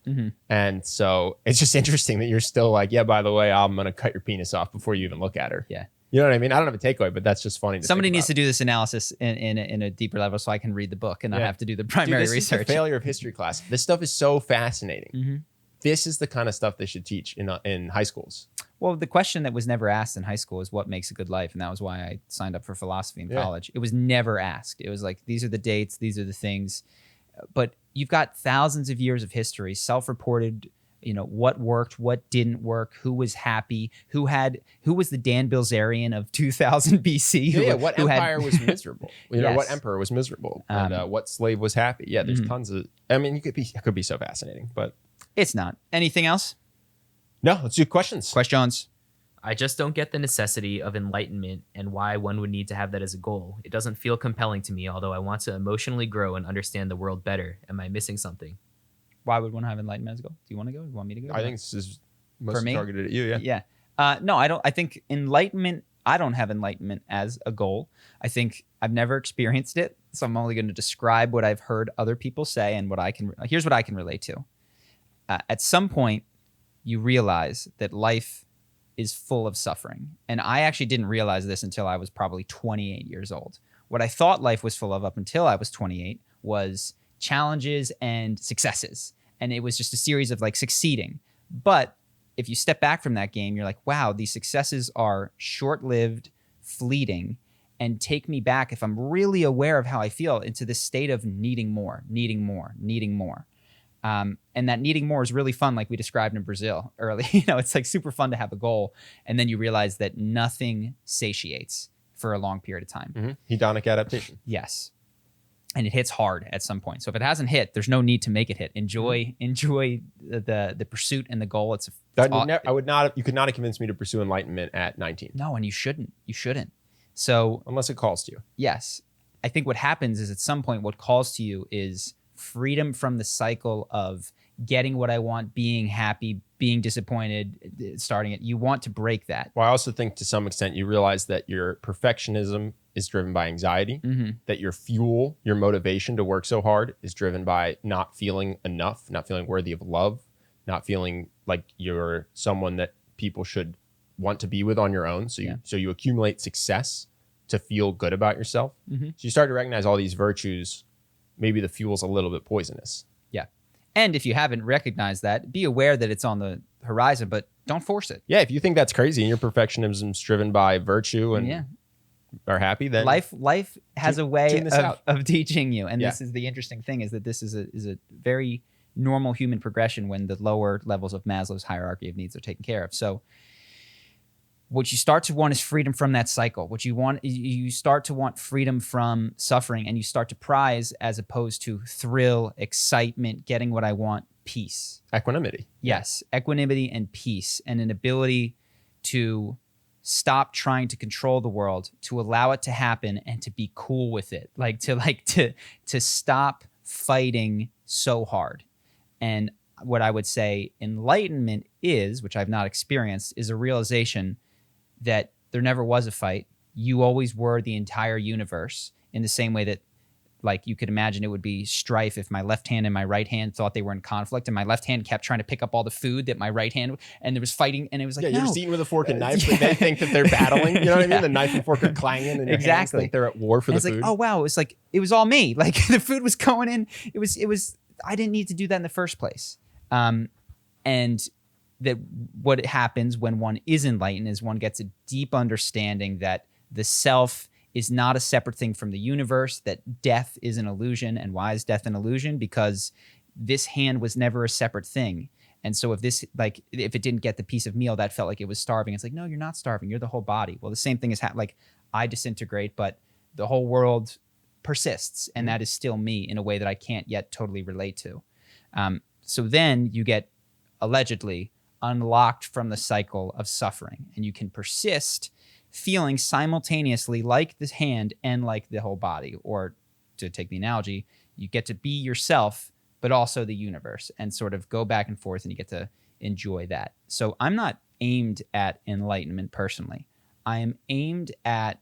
And so it's just interesting that you're still like, yeah, by the way, I'm gonna cut your penis off before you even look at her. Yeah. You know what I mean? I don't have a takeaway, but that's just funny. Somebody needs to do this analysis in a deeper level so I can read the book and not have to do the primary research. This is the failure of history class. This stuff is so fascinating. This is the kind of stuff they should teach in high schools. Well, the question that was never asked in high school is what makes a good life. And that was why I signed up for philosophy in college. It was never asked. It was like, these are the dates, these are the things. But you've got thousands of years of history, self-reported, what worked, what didn't work, who was happy, who was the Dan Bilzerian of 2000 BC. What empire was miserable? Yes. What emperor was miserable? And what slave was happy? Yeah, there's tons of, it could be so fascinating, but. It's not. Anything else? No, let's do questions. Questions. I just don't get the necessity of enlightenment and why one would need to have that as a goal. It doesn't feel compelling to me, although I want to emotionally grow and understand the world better. Am I missing something? Why would one have enlightenment as a goal? Do you want to go? Do you want me to go? I think this is mostly targeted at you, yeah. Yeah. No, I don't. I think enlightenment, I don't have enlightenment as a goal. I think I've never experienced it, so I'm only going to describe what I've heard other people say and here's what I can relate to. At some point, you realize that life is full of suffering. And I actually didn't realize this until I was probably 28 years old. What I thought life was full of up until I was 28 was challenges and successes. And it was just a series of like succeeding. But if you step back from that game, you're like, wow, these successes are short-lived, fleeting, and take me back, if I'm really aware of how I feel, into this state of needing more, needing more, needing more. And that needing more is really fun, like we described in Brazil early. It's like super fun to have a goal. And then you realize that nothing satiates for a long period of time. Hedonic adaptation. Yes. And it hits hard at some point. So if it hasn't hit, there's no need to make it hit. Enjoy the pursuit and the goal. You could not have convinced me to pursue enlightenment at 19. No, and you shouldn't. You shouldn't. So unless it calls to you. Yes. I think what happens is at some point what calls to you is freedom from the cycle of getting what I want, being happy, being disappointed, starting it. You want to break that. Well, I also think to some extent you realize that your perfectionism is driven by anxiety, that your fuel, your motivation to work so hard is driven by not feeling enough, not feeling worthy of love, not feeling like you're someone that people should want to be with on your own. So you accumulate success to feel good about yourself. So you start to recognize all these virtues maybe the fuel's a little bit poisonous. Yeah. And if you haven't recognized that, be aware that it's on the horizon, but don't force it. Yeah, if you think that's crazy and your perfectionism's driven by virtue and are happy, then life has a way of teaching you. And this is the interesting thing, is that this is a very normal human progression when the lower levels of Maslow's hierarchy of needs are taken care of. So what you start to want is freedom from that cycle. What you want, you start to want freedom from suffering, and you start to prize, as opposed to thrill, excitement, getting what I want, peace. Equanimity. Yes, equanimity and peace, and an ability to stop trying to control the world, to allow it to happen, and to be cool with it. To stop fighting so hard. And what I would say enlightenment is, which I've not experienced, is a realization that there never was a fight. You always were the entire universe, in the same way that, like, you could imagine it would be strife if my left hand and my right hand thought they were in conflict, and my left hand kept trying to pick up all the food that my right hand, and there was fighting, and it was like, you're just eating with a fork and knife, but they think that they're battling. You know what I mean? The knife and fork are clanging, and your hands think they're at war for the food. Like, oh wow, it was all me. Like, the food was going in. It was. I didn't need to do that in the first place. And that what happens when one is enlightened is one gets a deep understanding that the self is not a separate thing from the universe, that death is an illusion. And why is death an illusion? Because this hand was never a separate thing. And so if it didn't get the piece of meal, that felt like it was starving. It's like, no, you're not starving. You're the whole body. Well, the same thing is like, I disintegrate, but the whole world persists, and that is still me in a way that I can't yet totally relate to. So then you get, allegedly, unlocked from the cycle of suffering, and you can persist feeling simultaneously like this hand and like the whole body. Or, to take the analogy, you get to be yourself, but also the universe, and sort of go back and forth, and you get to enjoy that. So I'm not aimed at enlightenment personally. I am aimed at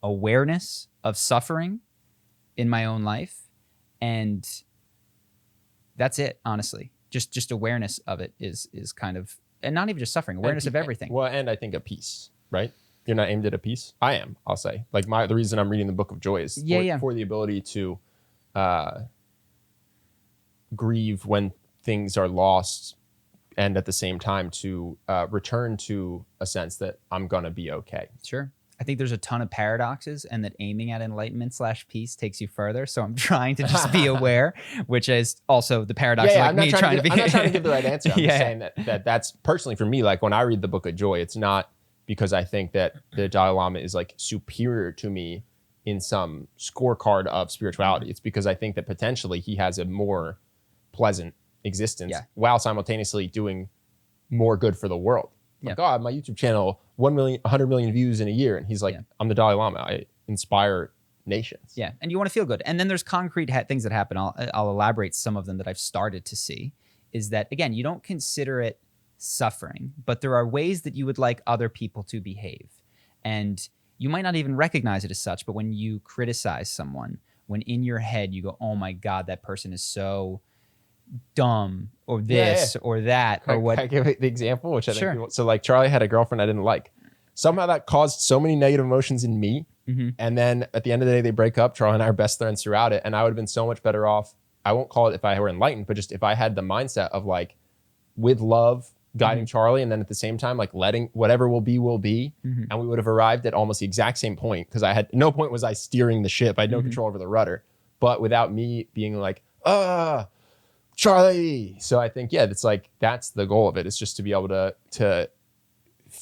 awareness of suffering in my own life, and that's it, honestly. Just awareness of it is kind of, and not even just suffering, awareness of everything. Well, and I think a peace, right? You're not aimed at a peace. I am, I'll say. Like, the reason I'm reading the Book of Joy is for the ability to grieve when things are lost, and at the same time to return to a sense that I'm gonna be okay. Sure. I think there's a ton of paradoxes, and that aiming at enlightenment/peace takes you further. So I'm trying to just be aware, which is also the paradox of me trying to be. I'm not trying to give the right answer. I'm just saying that's personally for me, like, when I read the Book of Joy, it's not because I think that the Dalai Lama is like superior to me in some scorecard of spirituality. It's because I think that potentially he has a more pleasant existence while simultaneously doing more good for the world. Like, God, my YouTube channel, 100 million views in a year. And he's like, I'm the Dalai Lama. I inspire nations. Yeah. And you want to feel good. And then there's concrete things that happen. I'll elaborate some of them that I've started to see, is that, again, you don't consider it suffering, but there are ways that you would like other people to behave. And you might not even recognize it as such, but when you criticize someone, when in your head you go, oh my God, that person is so dumb, or this or that, or what. Can I give the example? Which I think people, so like, Charlie had a girlfriend I didn't like. Somehow that caused so many negative emotions in me. Mm-hmm. And then at the end of the day, they break up. Charlie and I are best friends throughout it. And I would have been so much better off. I won't call it if I were enlightened, but just if I had the mindset of, like, with love, guiding Charlie, and then at the same time, like, letting whatever will be, and we would have arrived at almost the exact same point, because I had no point was I steering the ship. I had no control over the rudder, but without me being like, Charlie. So I think, it's like, that's the goal of it. It's just to be able to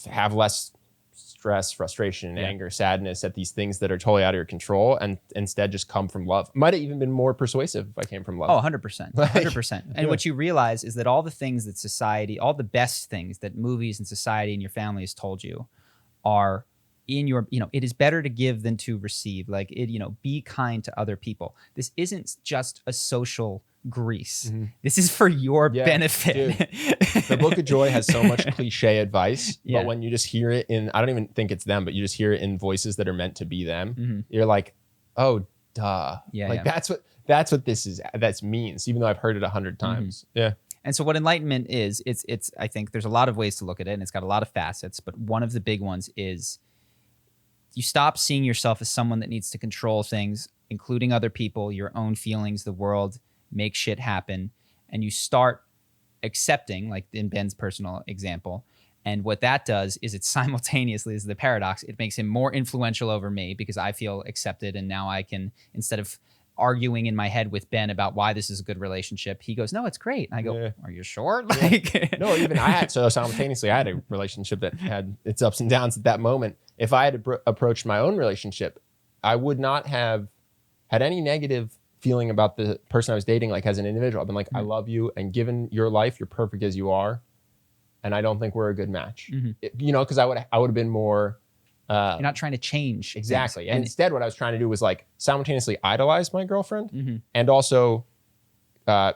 have less stress, frustration, anger, sadness at these things that are totally out of your control, and instead just come from love. Might have even been more persuasive if I came from love. Oh, 100%. 100%. And what you realize is that all the things that society, all the best things that movies and society and your family has told you are in your, it is better to give than to receive. Like, be kind to other people. This isn't just a social grease. This is for your benefit. Dude, the Book of Joy has so much cliche advice, but when you just hear it in, I don't even think it's them, but you just hear it in voices that are meant to be them. You're like, oh, duh. That's what this is. That means, even though I've heard it 100 times. And so what enlightenment is, it's I think there's a lot of ways to look at it, and it's got a lot of facets, but one of the big ones is you stop seeing yourself as someone that needs to control things including other people, your own feelings, the world, make shit happen, and you start accepting, like in Ben's personal example. And what that does is it simultaneously is the paradox. It makes him more influential over me because I feel accepted. And now I can, instead of arguing in my head with Ben about why this is a good relationship, he goes, no, it's great. And I go, are you sure? Like, no, even simultaneously, I had a relationship that had its ups and downs at that moment. If I had approached my own relationship, I would not have had any negative feeling about the person I was dating, like as an individual. I've been like, I love you. And given your life, you're perfect as you are. And I don't think we're a good match, because I would have been more. You're not trying to change. Exactly. Things. And instead, what I was trying to do was like simultaneously idolize my girlfriend and also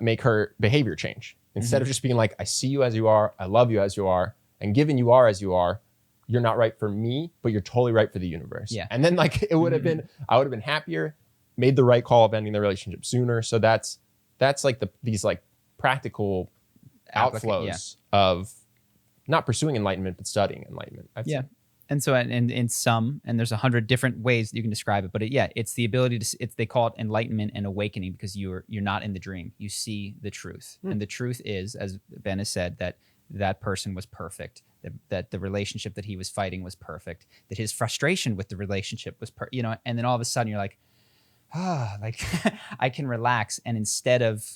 make her behavior change. Instead of just being like, I see you as you are, I love you as you are, and given you are as you are, you're not right for me, but you're totally right for the universe. Yeah. And then like it would have been, I would have been happier, made the right call of ending the relationship sooner. So that's like these like practical outflows of not pursuing enlightenment, but studying enlightenment. And so, and in some, and there's 100 different ways that you can describe it, but it's the ability to, they call it enlightenment and awakening because you're not in the dream. You see the truth. And the truth is, as Ben has said, that person was perfect, that the relationship that he was fighting was perfect, that his frustration with the relationship was, and then all of a sudden you're like, like I can relax. And instead of,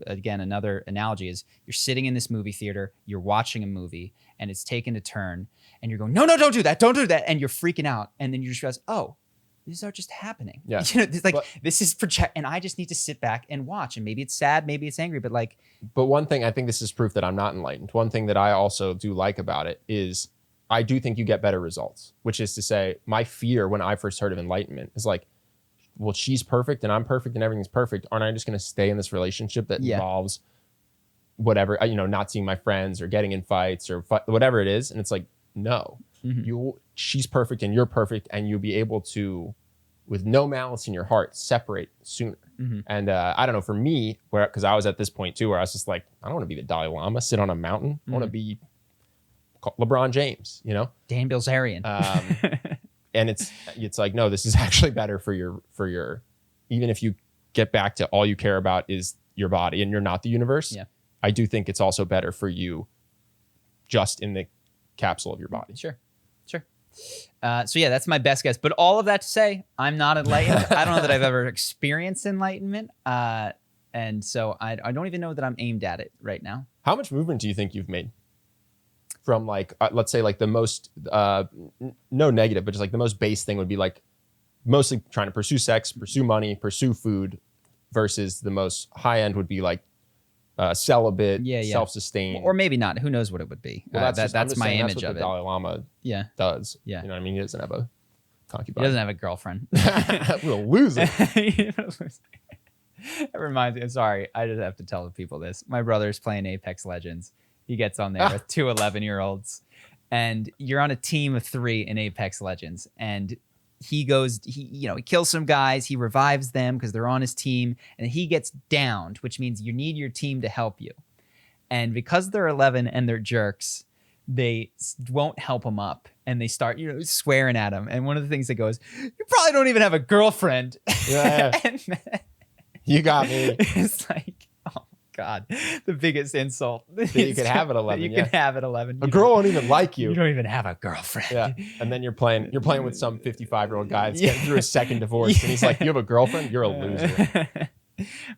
again, another analogy is you're sitting in this movie theater, you're watching a movie and it's taken a turn and you're going, no, don't do that. Don't do that. And you're freaking out. And then you just realize, oh, these are just happening. Yeah. It's like, this is project, and I just need to sit back and watch. And maybe it's sad, maybe it's angry, but like. But one thing, I think this is proof that I'm not enlightened. One thing that I also do like about it is I do think you get better results, which is to say my fear when I first heard of enlightenment is like, well, she's perfect and I'm perfect and everything's perfect. Aren't I just going to stay in this relationship that involves whatever, not seeing my friends or getting in fights or whatever it is? And it's like, no, she's perfect and you're perfect. And you'll be able to, with no malice in your heart, separate sooner. And I don't know, for me, because I was at this point too, where I was just like, I don't want to be the Dalai Lama, sit on a mountain. I want to be LeBron James, Dan Bilzerian. And it's like, no, this is actually better for your, even if you get back to all you care about is your body and you're not the universe. Yeah. I do think it's also better for you just in the capsule of your body. Sure. So yeah, that's my best guess. But all of that to say, I'm not enlightened. I don't know that I've ever experienced enlightenment. And so I don't even know that I'm aimed at it right now. How much movement do you think you've made? From like, let's say like the most, no negative, but just like the most base thing would be like mostly trying to pursue sex, pursue money, pursue food, versus the most high end would be like celibate, self-sustained. Or maybe not. Who knows what it would be. Well, that's my image that's what of the it. Dalai Lama does. Yeah. You know what I mean? He doesn't have a concubine. He doesn't have a girlfriend. We'll lose it. That reminds me. Sorry, I just have to tell the people this. My brother's playing Apex Legends. He gets on there with two 11-year-olds, and you're on a team of 3 in Apex Legends. And he kills some guys, he revives them because they're on his team, and he gets downed, which means you need your team to help you. And because they're 11 and they're jerks, they won't help him up, and they start swearing at him. And one of the things that goes, "You probably don't even have a girlfriend." Yeah. And then, you got me. It's like, oh God, the biggest insult that you could have at 11. You can have at 11. A girl won't even like you. You don't even have a girlfriend. Yeah, and then you're playing with some 55-year-old guy that's getting through his second divorce, and he's like, "You have a girlfriend? You're a loser."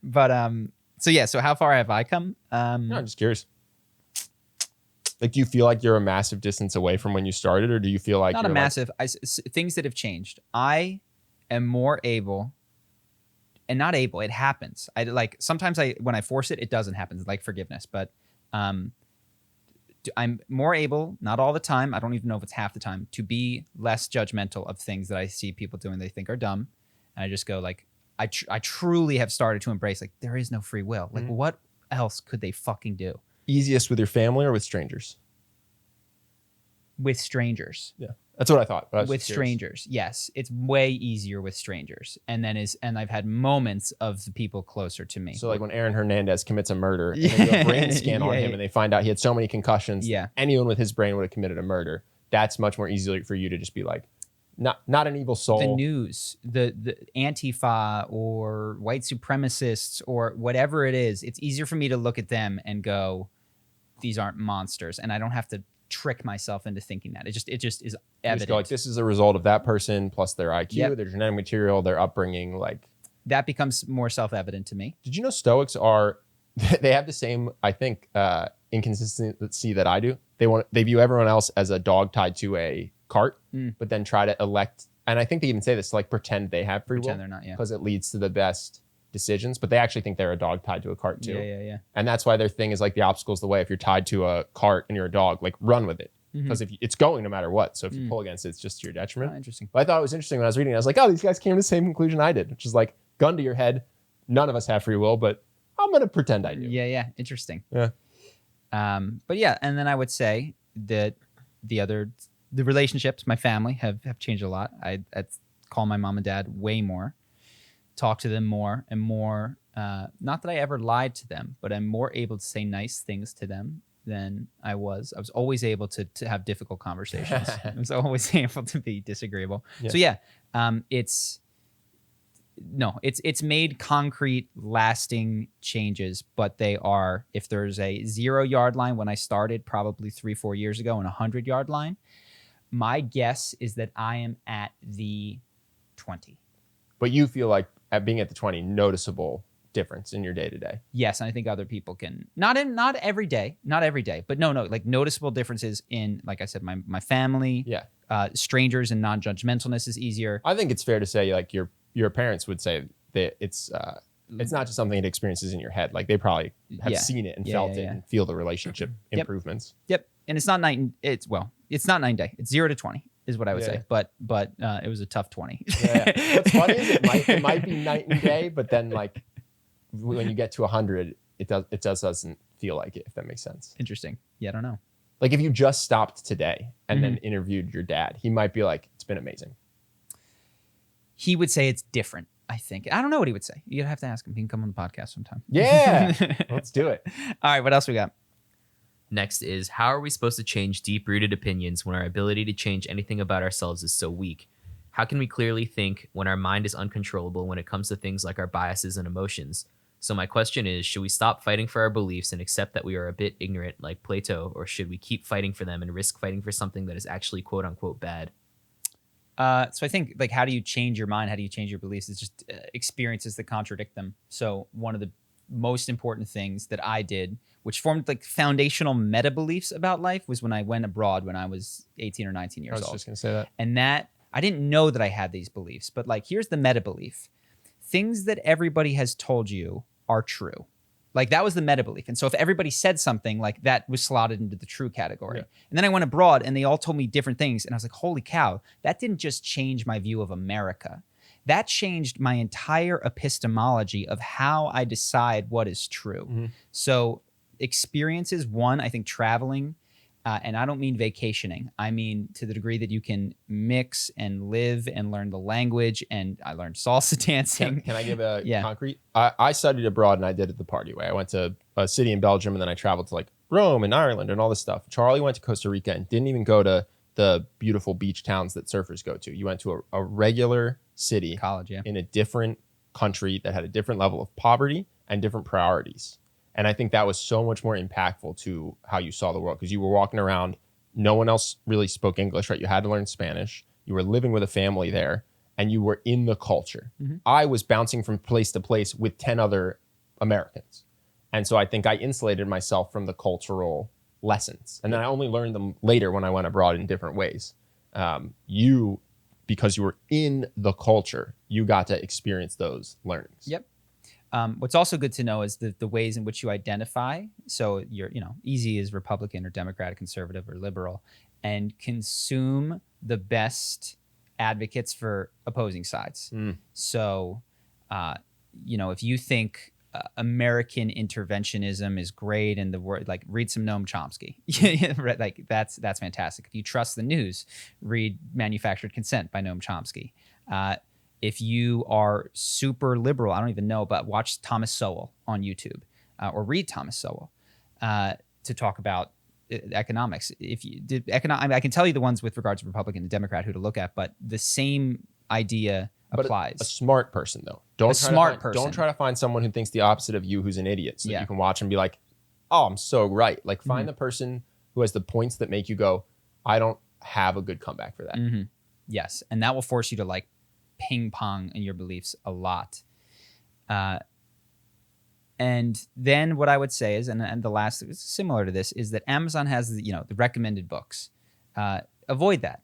But so how far have I come? No, I'm just curious. Like, do you feel like you're a massive distance away from when you started, or do you feel like not a massive? Things that have changed. I am more able. And not able, it happens. Sometimes when I force it, it doesn't happen, like forgiveness. But I'm more able, not all the time, I don't even know if it's half the time, to be less judgmental of things that I see people doing they think are dumb. And I just go like, I truly have started to embrace, like, there is no free will. Like, what else could they fucking do? Easiest with your family or with strangers? With strangers. Yeah. That's what I thought. With strangers, yes. It's way easier with strangers. And I've had moments of the people closer to me. So like when Aaron Hernandez commits a murder and they do a brain scan on him and they find out he had so many concussions, anyone with his brain would have committed a murder. That's much more easily for you to just be like, not an evil soul. The news, the Antifa or white supremacists or whatever it is, it's easier for me to look at them and go, these aren't monsters, and I don't have to trick myself into thinking that. It just is evident. Just go like, this is a result of that person plus their IQ, their genetic material, their upbringing. Like that becomes more self-evident to me. Did you know Stoics are? They have the same, I think, inconsistency that I do. They view everyone else as a dog tied to a cart, but then try to elect. And I think they even say this, like pretend they have free will. Pretend they're not, because it leads to the best decisions. But they actually think they're a dog tied to a cart too. Yeah. And that's why their thing is like the obstacle's the way. If you're tied to a cart and you're a dog, like run with it. Because if it's going no matter what. So if you pull against it, it's just to your detriment. Oh, interesting. But I thought it was interesting when I was reading it. I was like, oh, these guys came to the same conclusion I did, which is like, gun to your head. None of us have free will, but I'm going to pretend I do. Yeah. Interesting. Yeah. But yeah, and then I would say that the relationships, my family have changed a lot. I call my mom and dad way more, talk to them more and more. Not that I ever lied to them, but I'm more able to say nice things to them than I was. I was always able to have difficult conversations. I was always able to be disagreeable. Yeah. So yeah, it's made concrete, lasting changes, but they are, if there's a 0-yard line when I started probably 3-4 years ago and a 100-yard line, my guess is that I am at the 20. But you feel like at being at the 20, noticeable difference in your day to day. Yes, and I think other people can not every day, but no, like noticeable differences in, like I said, my family. Yeah. Strangers and non-judgmentalness is easier. I think it's fair to say like your parents would say that it's not just something that experiences in your head. Like they probably have seen it and felt it and feel the relationship improvements. Yep. And it's not night and it's not 9 day. It's 0 to 20 is what I would say. But it was a tough 20. What's funny is it might be night and day, but then like when you get to 100, it doesn't feel like it, if that makes sense. Interesting. Yeah, I don't know. Like if you just stopped today and then interviewed your dad, he might be like, it's been amazing. He would say it's different, I think. I don't know what he would say. You'd have to ask him. He can come on the podcast sometime. Yeah. Let's do it. All right. What else we got? Next is, how are we supposed to change deep-rooted opinions when our ability to change anything about ourselves is so weak? How can we clearly think when our mind is uncontrollable when it comes to things like our biases and emotions? So my question is, should we stop fighting for our beliefs and accept that we are a bit ignorant like Plato, or should we keep fighting for them and risk fighting for something that is actually quote-unquote bad? So I think, like, how do you change your mind? How do you change your beliefs? It's just experiences that contradict them. So one of the most important things that I did, which formed like foundational meta beliefs about life, was when I went abroad when I was 18 or 19 years old. I was just going to say that. And that, I didn't know that I had these beliefs, but like, here's the meta belief. Things that everybody has told you are true. Like that was the meta belief. And so if everybody said something, like that was slotted into the true category. Yeah. And then I went abroad and they all told me different things. And I was like, holy cow, that didn't just change my view of America. That changed my entire epistemology of how I decide what is true. Mm-hmm. So experiences, one, I think traveling, and I don't mean vacationing. I mean to the degree that you can mix and live and learn the language. And I learned salsa dancing. Can I give a concrete? I studied abroad and I did it the party way. I went to a city in Belgium and then I traveled to like Rome and Ireland and all this stuff. Charlie went to Costa Rica and didn't even go to the beautiful beach towns that surfers go to. You went to a regular city, college, in a different country that had a different level of poverty and different priorities. And I think that was so much more impactful to how you saw the world, because you were walking around, no one else really spoke English, right? You had to learn Spanish. You were living with a family there and you were in the culture. Mm-hmm. I was bouncing from place to place with 10 other Americans. And so I think I insulated myself from the cultural lessons. And then I only learned them later when I went abroad in different ways. Because you were in the culture, you got to experience those learnings. Yep. What's also good to know is the ways in which you identify. So you're, easy is Republican or Democratic, conservative or liberal, and consume the best advocates for opposing sides. So, if you think American interventionism is great and the word, like, read some Noam Chomsky, like that's fantastic. If you trust the news, read Manufactured Consent by Noam Chomsky. If you are super liberal, I don't even know, but watch Thomas Sowell on YouTube or read Thomas Sowell to talk about economics. If you did I can tell you the ones with regards to Republican and Democrat who to look at, but the same idea applies. A smart person, though. Don't try to find someone who thinks the opposite of you, who's an idiot, so that you can watch and be like, oh, I'm so right. Like, find the person who has the points that make you go, I don't have a good comeback for that. Yes, and that will force you to like ping pong in your beliefs a lot. And then what I would say is, and the last, similar to this, is that Amazon has the recommended books. Avoid that.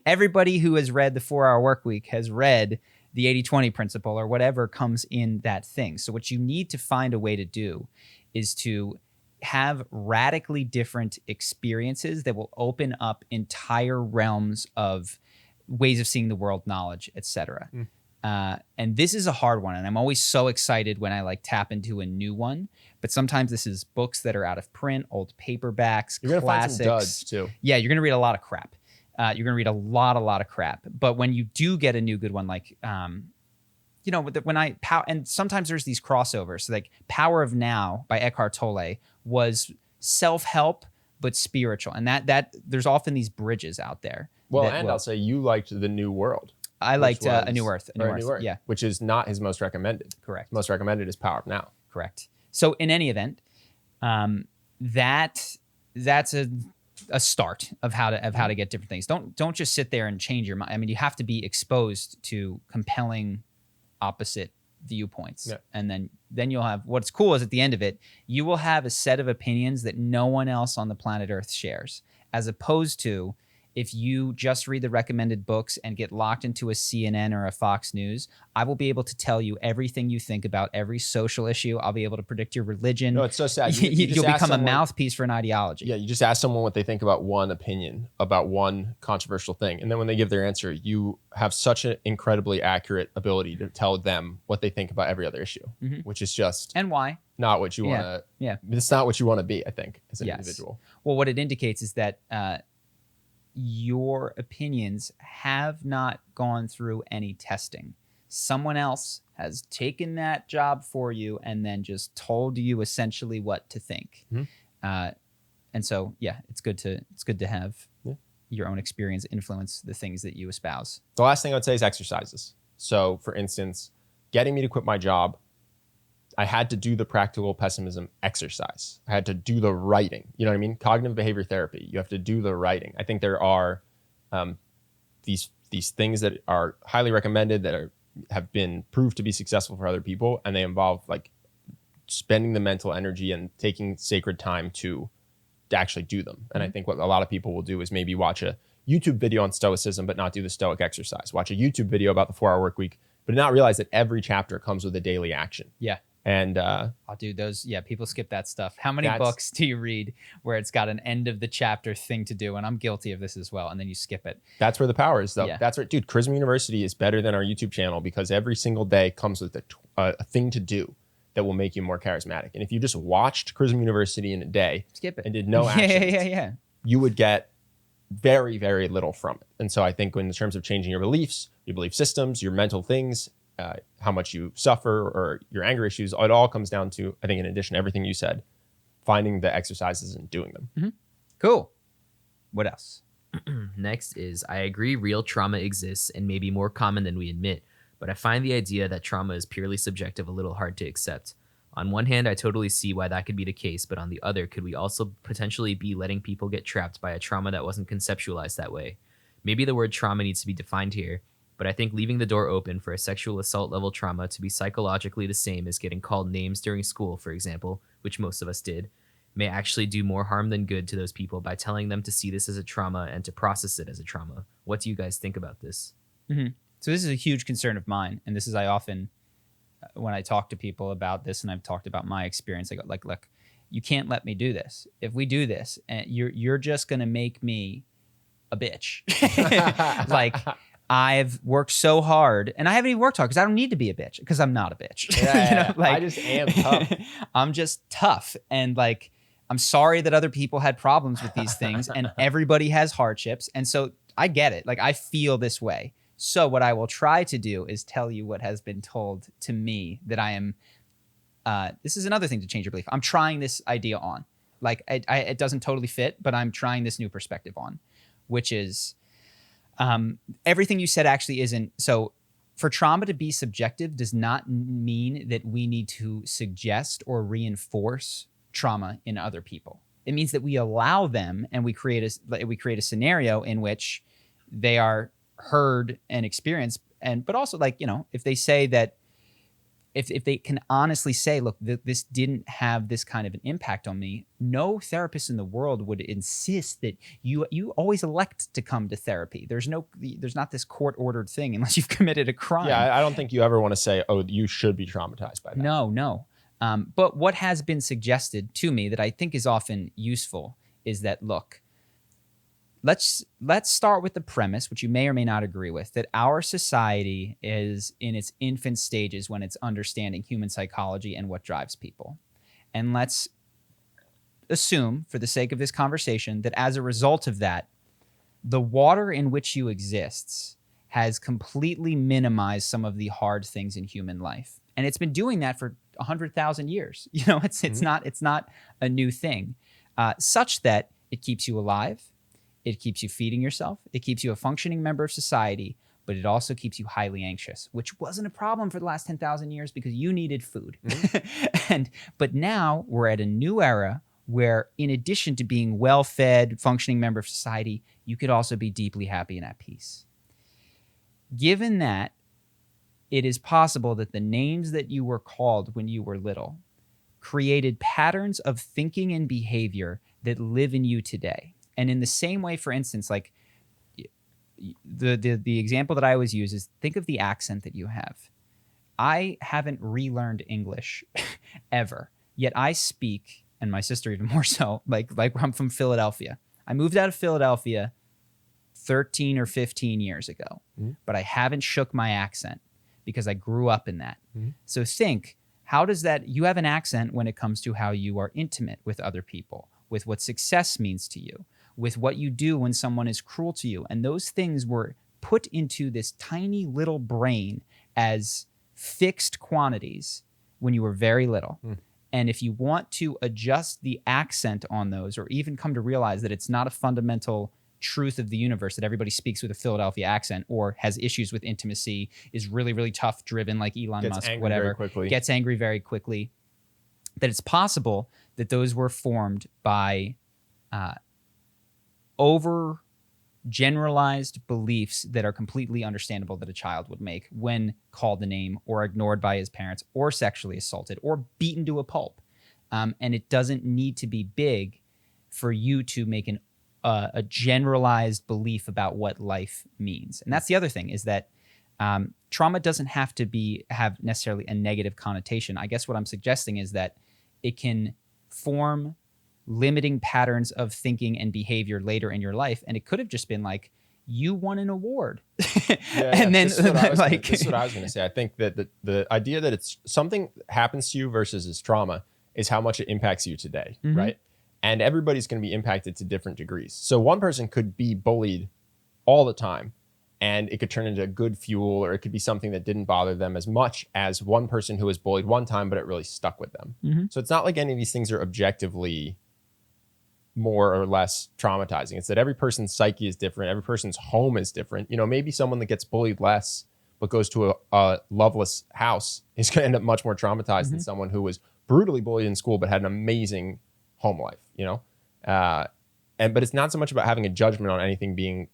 Everybody who has read the 4-Hour Workweek has read the 80-20 principle or whatever comes in that thing. So what you need to find a way to do is to have radically different experiences that will open up entire realms of ways of seeing the world, knowledge, etc. And this is a hard one, and I'm always so excited when I like tap into a new one. But sometimes this is books that are out of print, old paperbacks, you're classics. Gonna find some duds too. Yeah, you're gonna read a lot of crap. You're gonna read a lot of crap. But when you do get a new good one, like and sometimes there's these crossovers. So like Power of Now by Eckhart Tolle was self-help but spiritual, and that there's often these bridges out there. Well, I'll say you liked The New World. I liked A New Earth. A New Earth, yeah, which is not his most recommended. Correct. His most recommended is Power of Now. Correct. So in any event, that's a start of how to get different things. Don't just sit there and change your mind. I mean, you have to be exposed to compelling opposite viewpoints, and then you'll have, what's cool is at the end of it, you will have a set of opinions that no one else on the planet Earth shares, as opposed to if you just read the recommended books and get locked into a CNN or a Fox News. I will be able to tell you everything you think about every social issue. I'll be able to predict your religion. No, it's so sad. You'll become a mouthpiece for an ideology. Yeah, you just ask someone what they think about one opinion, about one controversial thing. And then when they give their answer, you have such an incredibly accurate ability to tell them what they think about every other issue, which is just... And why? Not what you want to... Yeah. It's not what you want to be, I think, as an individual. Well, what it indicates is that... your opinions have not gone through any testing. Someone else has taken that job for you and then just told you essentially what to think. And so, it's good to have your own experience influence the things that you espouse. The last thing I would say is exercises. So, for instance, getting me to quit my job, I had to do the practical pessimism exercise. I had to do the writing. You know what I mean? Cognitive behavior therapy. You have to do the writing. I think there are these things that are highly recommended that have been proved to be successful for other people, and they involve like spending the mental energy and taking sacred time to actually do them. And I think what a lot of people will do is maybe watch a YouTube video on Stoicism, but not do the Stoic exercise. Watch a YouTube video about the 4-Hour Workweek, but not realize that every chapter comes with a daily action. Yeah. And I'll do those. Yeah, people skip that stuff. How many books do you read where it's got an end of the chapter thing to do? And I'm guilty of this as well. And then you skip it. That's where the power is, though. Yeah. That's right, dude. Charisma University is better than our YouTube channel because every single day comes with a thing to do that will make you more charismatic. And if you just watched Charisma University in a day, skip it, and did no action, you would get very, very little from it. And so I think in terms of changing your beliefs, your belief systems, your mental things, how much you suffer or your anger issues, it all comes down to, I think in addition to everything you said, finding the exercises and doing them. Cool. What else? Next is, I agree real trauma exists and may be more common than we admit, but I find the idea that trauma is purely subjective a little hard to accept. On one hand, I totally see why that could be the case, but on the other, could we also potentially be letting people get trapped by a trauma that wasn't conceptualized that way? Maybe the word trauma needs to be defined here, but I think leaving the door open for a sexual assault level trauma to be psychologically the same as getting called names during school, for example, which most of us did, may actually do more harm than good to those people by telling them to see this as a trauma and to process it as a trauma. What do you guys think about this? So this is a huge concern of mine, and this is I often, when I talk to people about this, and I've talked about my experience, I go like, look, you can't let me do this. If we do this, and you're just gonna make me a bitch. Like, I've worked so hard, and I haven't even worked hard because I don't need to be a bitch because I'm not a bitch. Like, I just am tough. I'm just tough, and like, I'm sorry that other people had problems with these things, and everybody has hardships, and so I get it. Like, I feel this way. So what I will try to do is tell you what has been told to me that I am. This is another thing to change your belief. I'm trying this idea on. Like it doesn't totally fit, but I'm trying this new perspective on, which is everything you said actually isn't. So for trauma to be subjective does not mean that we need to suggest or reinforce trauma in other people. It means that we allow them and we create a scenario in which they are heard and experienced. But also, like, if they say that, if they can honestly say, look, this didn't have this kind of an impact on me, no therapist in the world would insist that you always elect to come to therapy. There's not this court-ordered thing unless you've committed a crime. Yeah, I don't think you ever want to say, oh, you should be traumatized by that. No. But what has been suggested to me that I think is often useful is that, look, let's start with the premise, which you may or may not agree with, that our society is in its infant stages when it's understanding human psychology and what drives people. And let's assume, for the sake of this conversation, that as a result of that, the water in which you exist has completely minimized some of the hard things in human life. And it's been doing that for 100,000 years. It's not a new thing, such that it keeps you alive. It keeps you feeding yourself. It keeps you a functioning member of society, but it also keeps you highly anxious, which wasn't a problem for the last 10,000 years because you needed food. Mm-hmm. But now we're at a new era where, in addition to being well-fed, functioning member of society, you could also be deeply happy and at peace. Given that, it is possible that the names that you were called when you were little created patterns of thinking and behavior that live in you today. And in the same way, for instance, like the example that I always use is, think of the accent that you have. I haven't relearned English ever, yet I speak, and my sister even more so, like I'm from Philadelphia. I moved out of Philadelphia 13 or 15 years ago, but I haven't shook my accent because I grew up in that. So think, how does that, you have an accent when it comes to how you are intimate with other people, with what success means to you, with what you do when someone is cruel to you. And those things were put into this tiny little brain as fixed quantities when you were very little. And if you want to adjust the accent on those, or even come to realize that it's not a fundamental truth of the universe that everybody speaks with a Philadelphia accent or has issues with intimacy, is really, really tough driven like Elon Musk, whatever, gets angry very quickly, that it's possible that those were formed by over generalized beliefs that are completely understandable that a child would make when called a name or ignored by his parents or sexually assaulted or beaten to a pulp. And it doesn't need to be big for you to make a generalized belief about what life means. And that's the other thing, is that trauma doesn't have to have necessarily a negative connotation. I guess what I'm suggesting is that it can form limiting patterns of thinking and behavior later in your life. And it could have just been like, you won an award. And then this is what I was going to say. I think that the idea that it's something happens to you versus is trauma is how much it impacts you today, right? And everybody's going to be impacted to different degrees. So one person could be bullied all the time, and it could turn into good fuel, or it could be something that didn't bother them as much as one person who was bullied one time, but it really stuck with them. So it's not like any of these things are objectively more or less traumatizing. It's that every person's psyche is different. Every person's home is different. Maybe someone that gets bullied less but goes to a loveless house is going to end up much more traumatized than someone who was brutally bullied in school but had an amazing home life, but it's not so much about having a judgment on anything being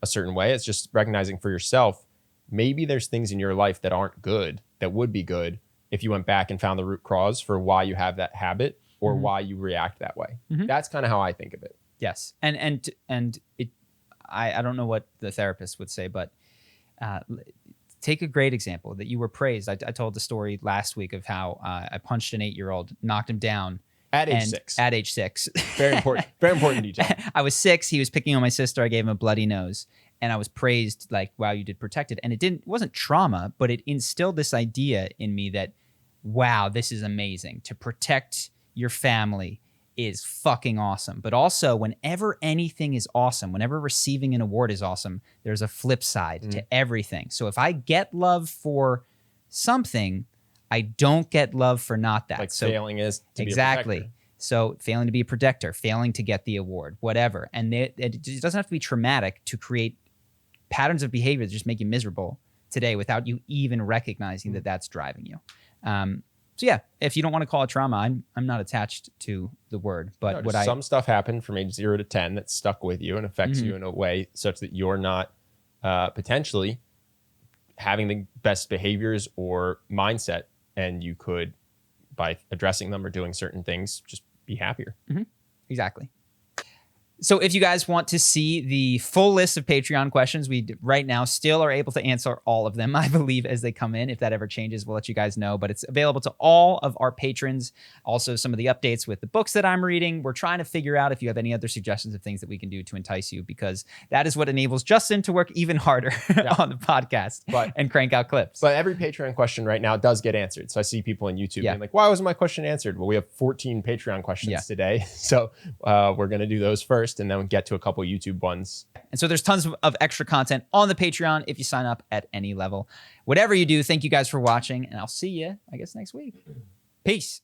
a certain way. It's just recognizing for yourself, maybe there's things in your life that aren't good, that would be good if you went back and found the root cause for why you have that habit or why you react that way. That's kind of how I think of it. Yes. And it, I don't know what the therapist would say, but take a great example that you were praised. I told the story last week of how I punched an 8-year-old, knocked him down. At age 6. Very important detail. I was 6. He was picking on my sister. I gave him a bloody nose. And I was praised like, wow, you did protect it. And it wasn't trauma, but it instilled this idea in me that, wow, this is amazing. To protect your family is fucking awesome. But also, whenever anything is awesome, whenever receiving an award is awesome, there's a flip side to everything. So if I get love for something, I don't get love for not that. Like failing is to exactly. be a protector. So failing to be a protector, failing to get the award, whatever. And it doesn't have to be traumatic to create patterns of behavior that just make you miserable today without you even recognizing that that's driving you. So yeah, if you don't want to call it trauma, I'm not attached to the word. But no, some stuff happened from age 0 to 10 that stuck with you and affects you in a way such that you're not potentially having the best behaviors or mindset, and you could, by addressing them or doing certain things, just be happier. Exactly. So if you guys want to see the full list of Patreon questions, we right now still are able to answer all of them, I believe, as they come in. If that ever changes, we'll let you guys know. But it's available to all of our patrons. Also, some of the updates with the books that I'm reading. We're trying to figure out if you have any other suggestions of things that we can do to entice you, because that is what enables Justin to work even harder on the podcast and crank out clips. But every Patreon question right now does get answered. So I see people on YouTube being like, why wasn't my question answered? Well, we have 14 Patreon questions today. So we're going to do those first, and then we'll get to a couple YouTube ones. And so there's tons of extra content on the Patreon if you sign up at any level. Whatever you do, thank you guys for watching, and I'll see you, I guess, next week. Peace.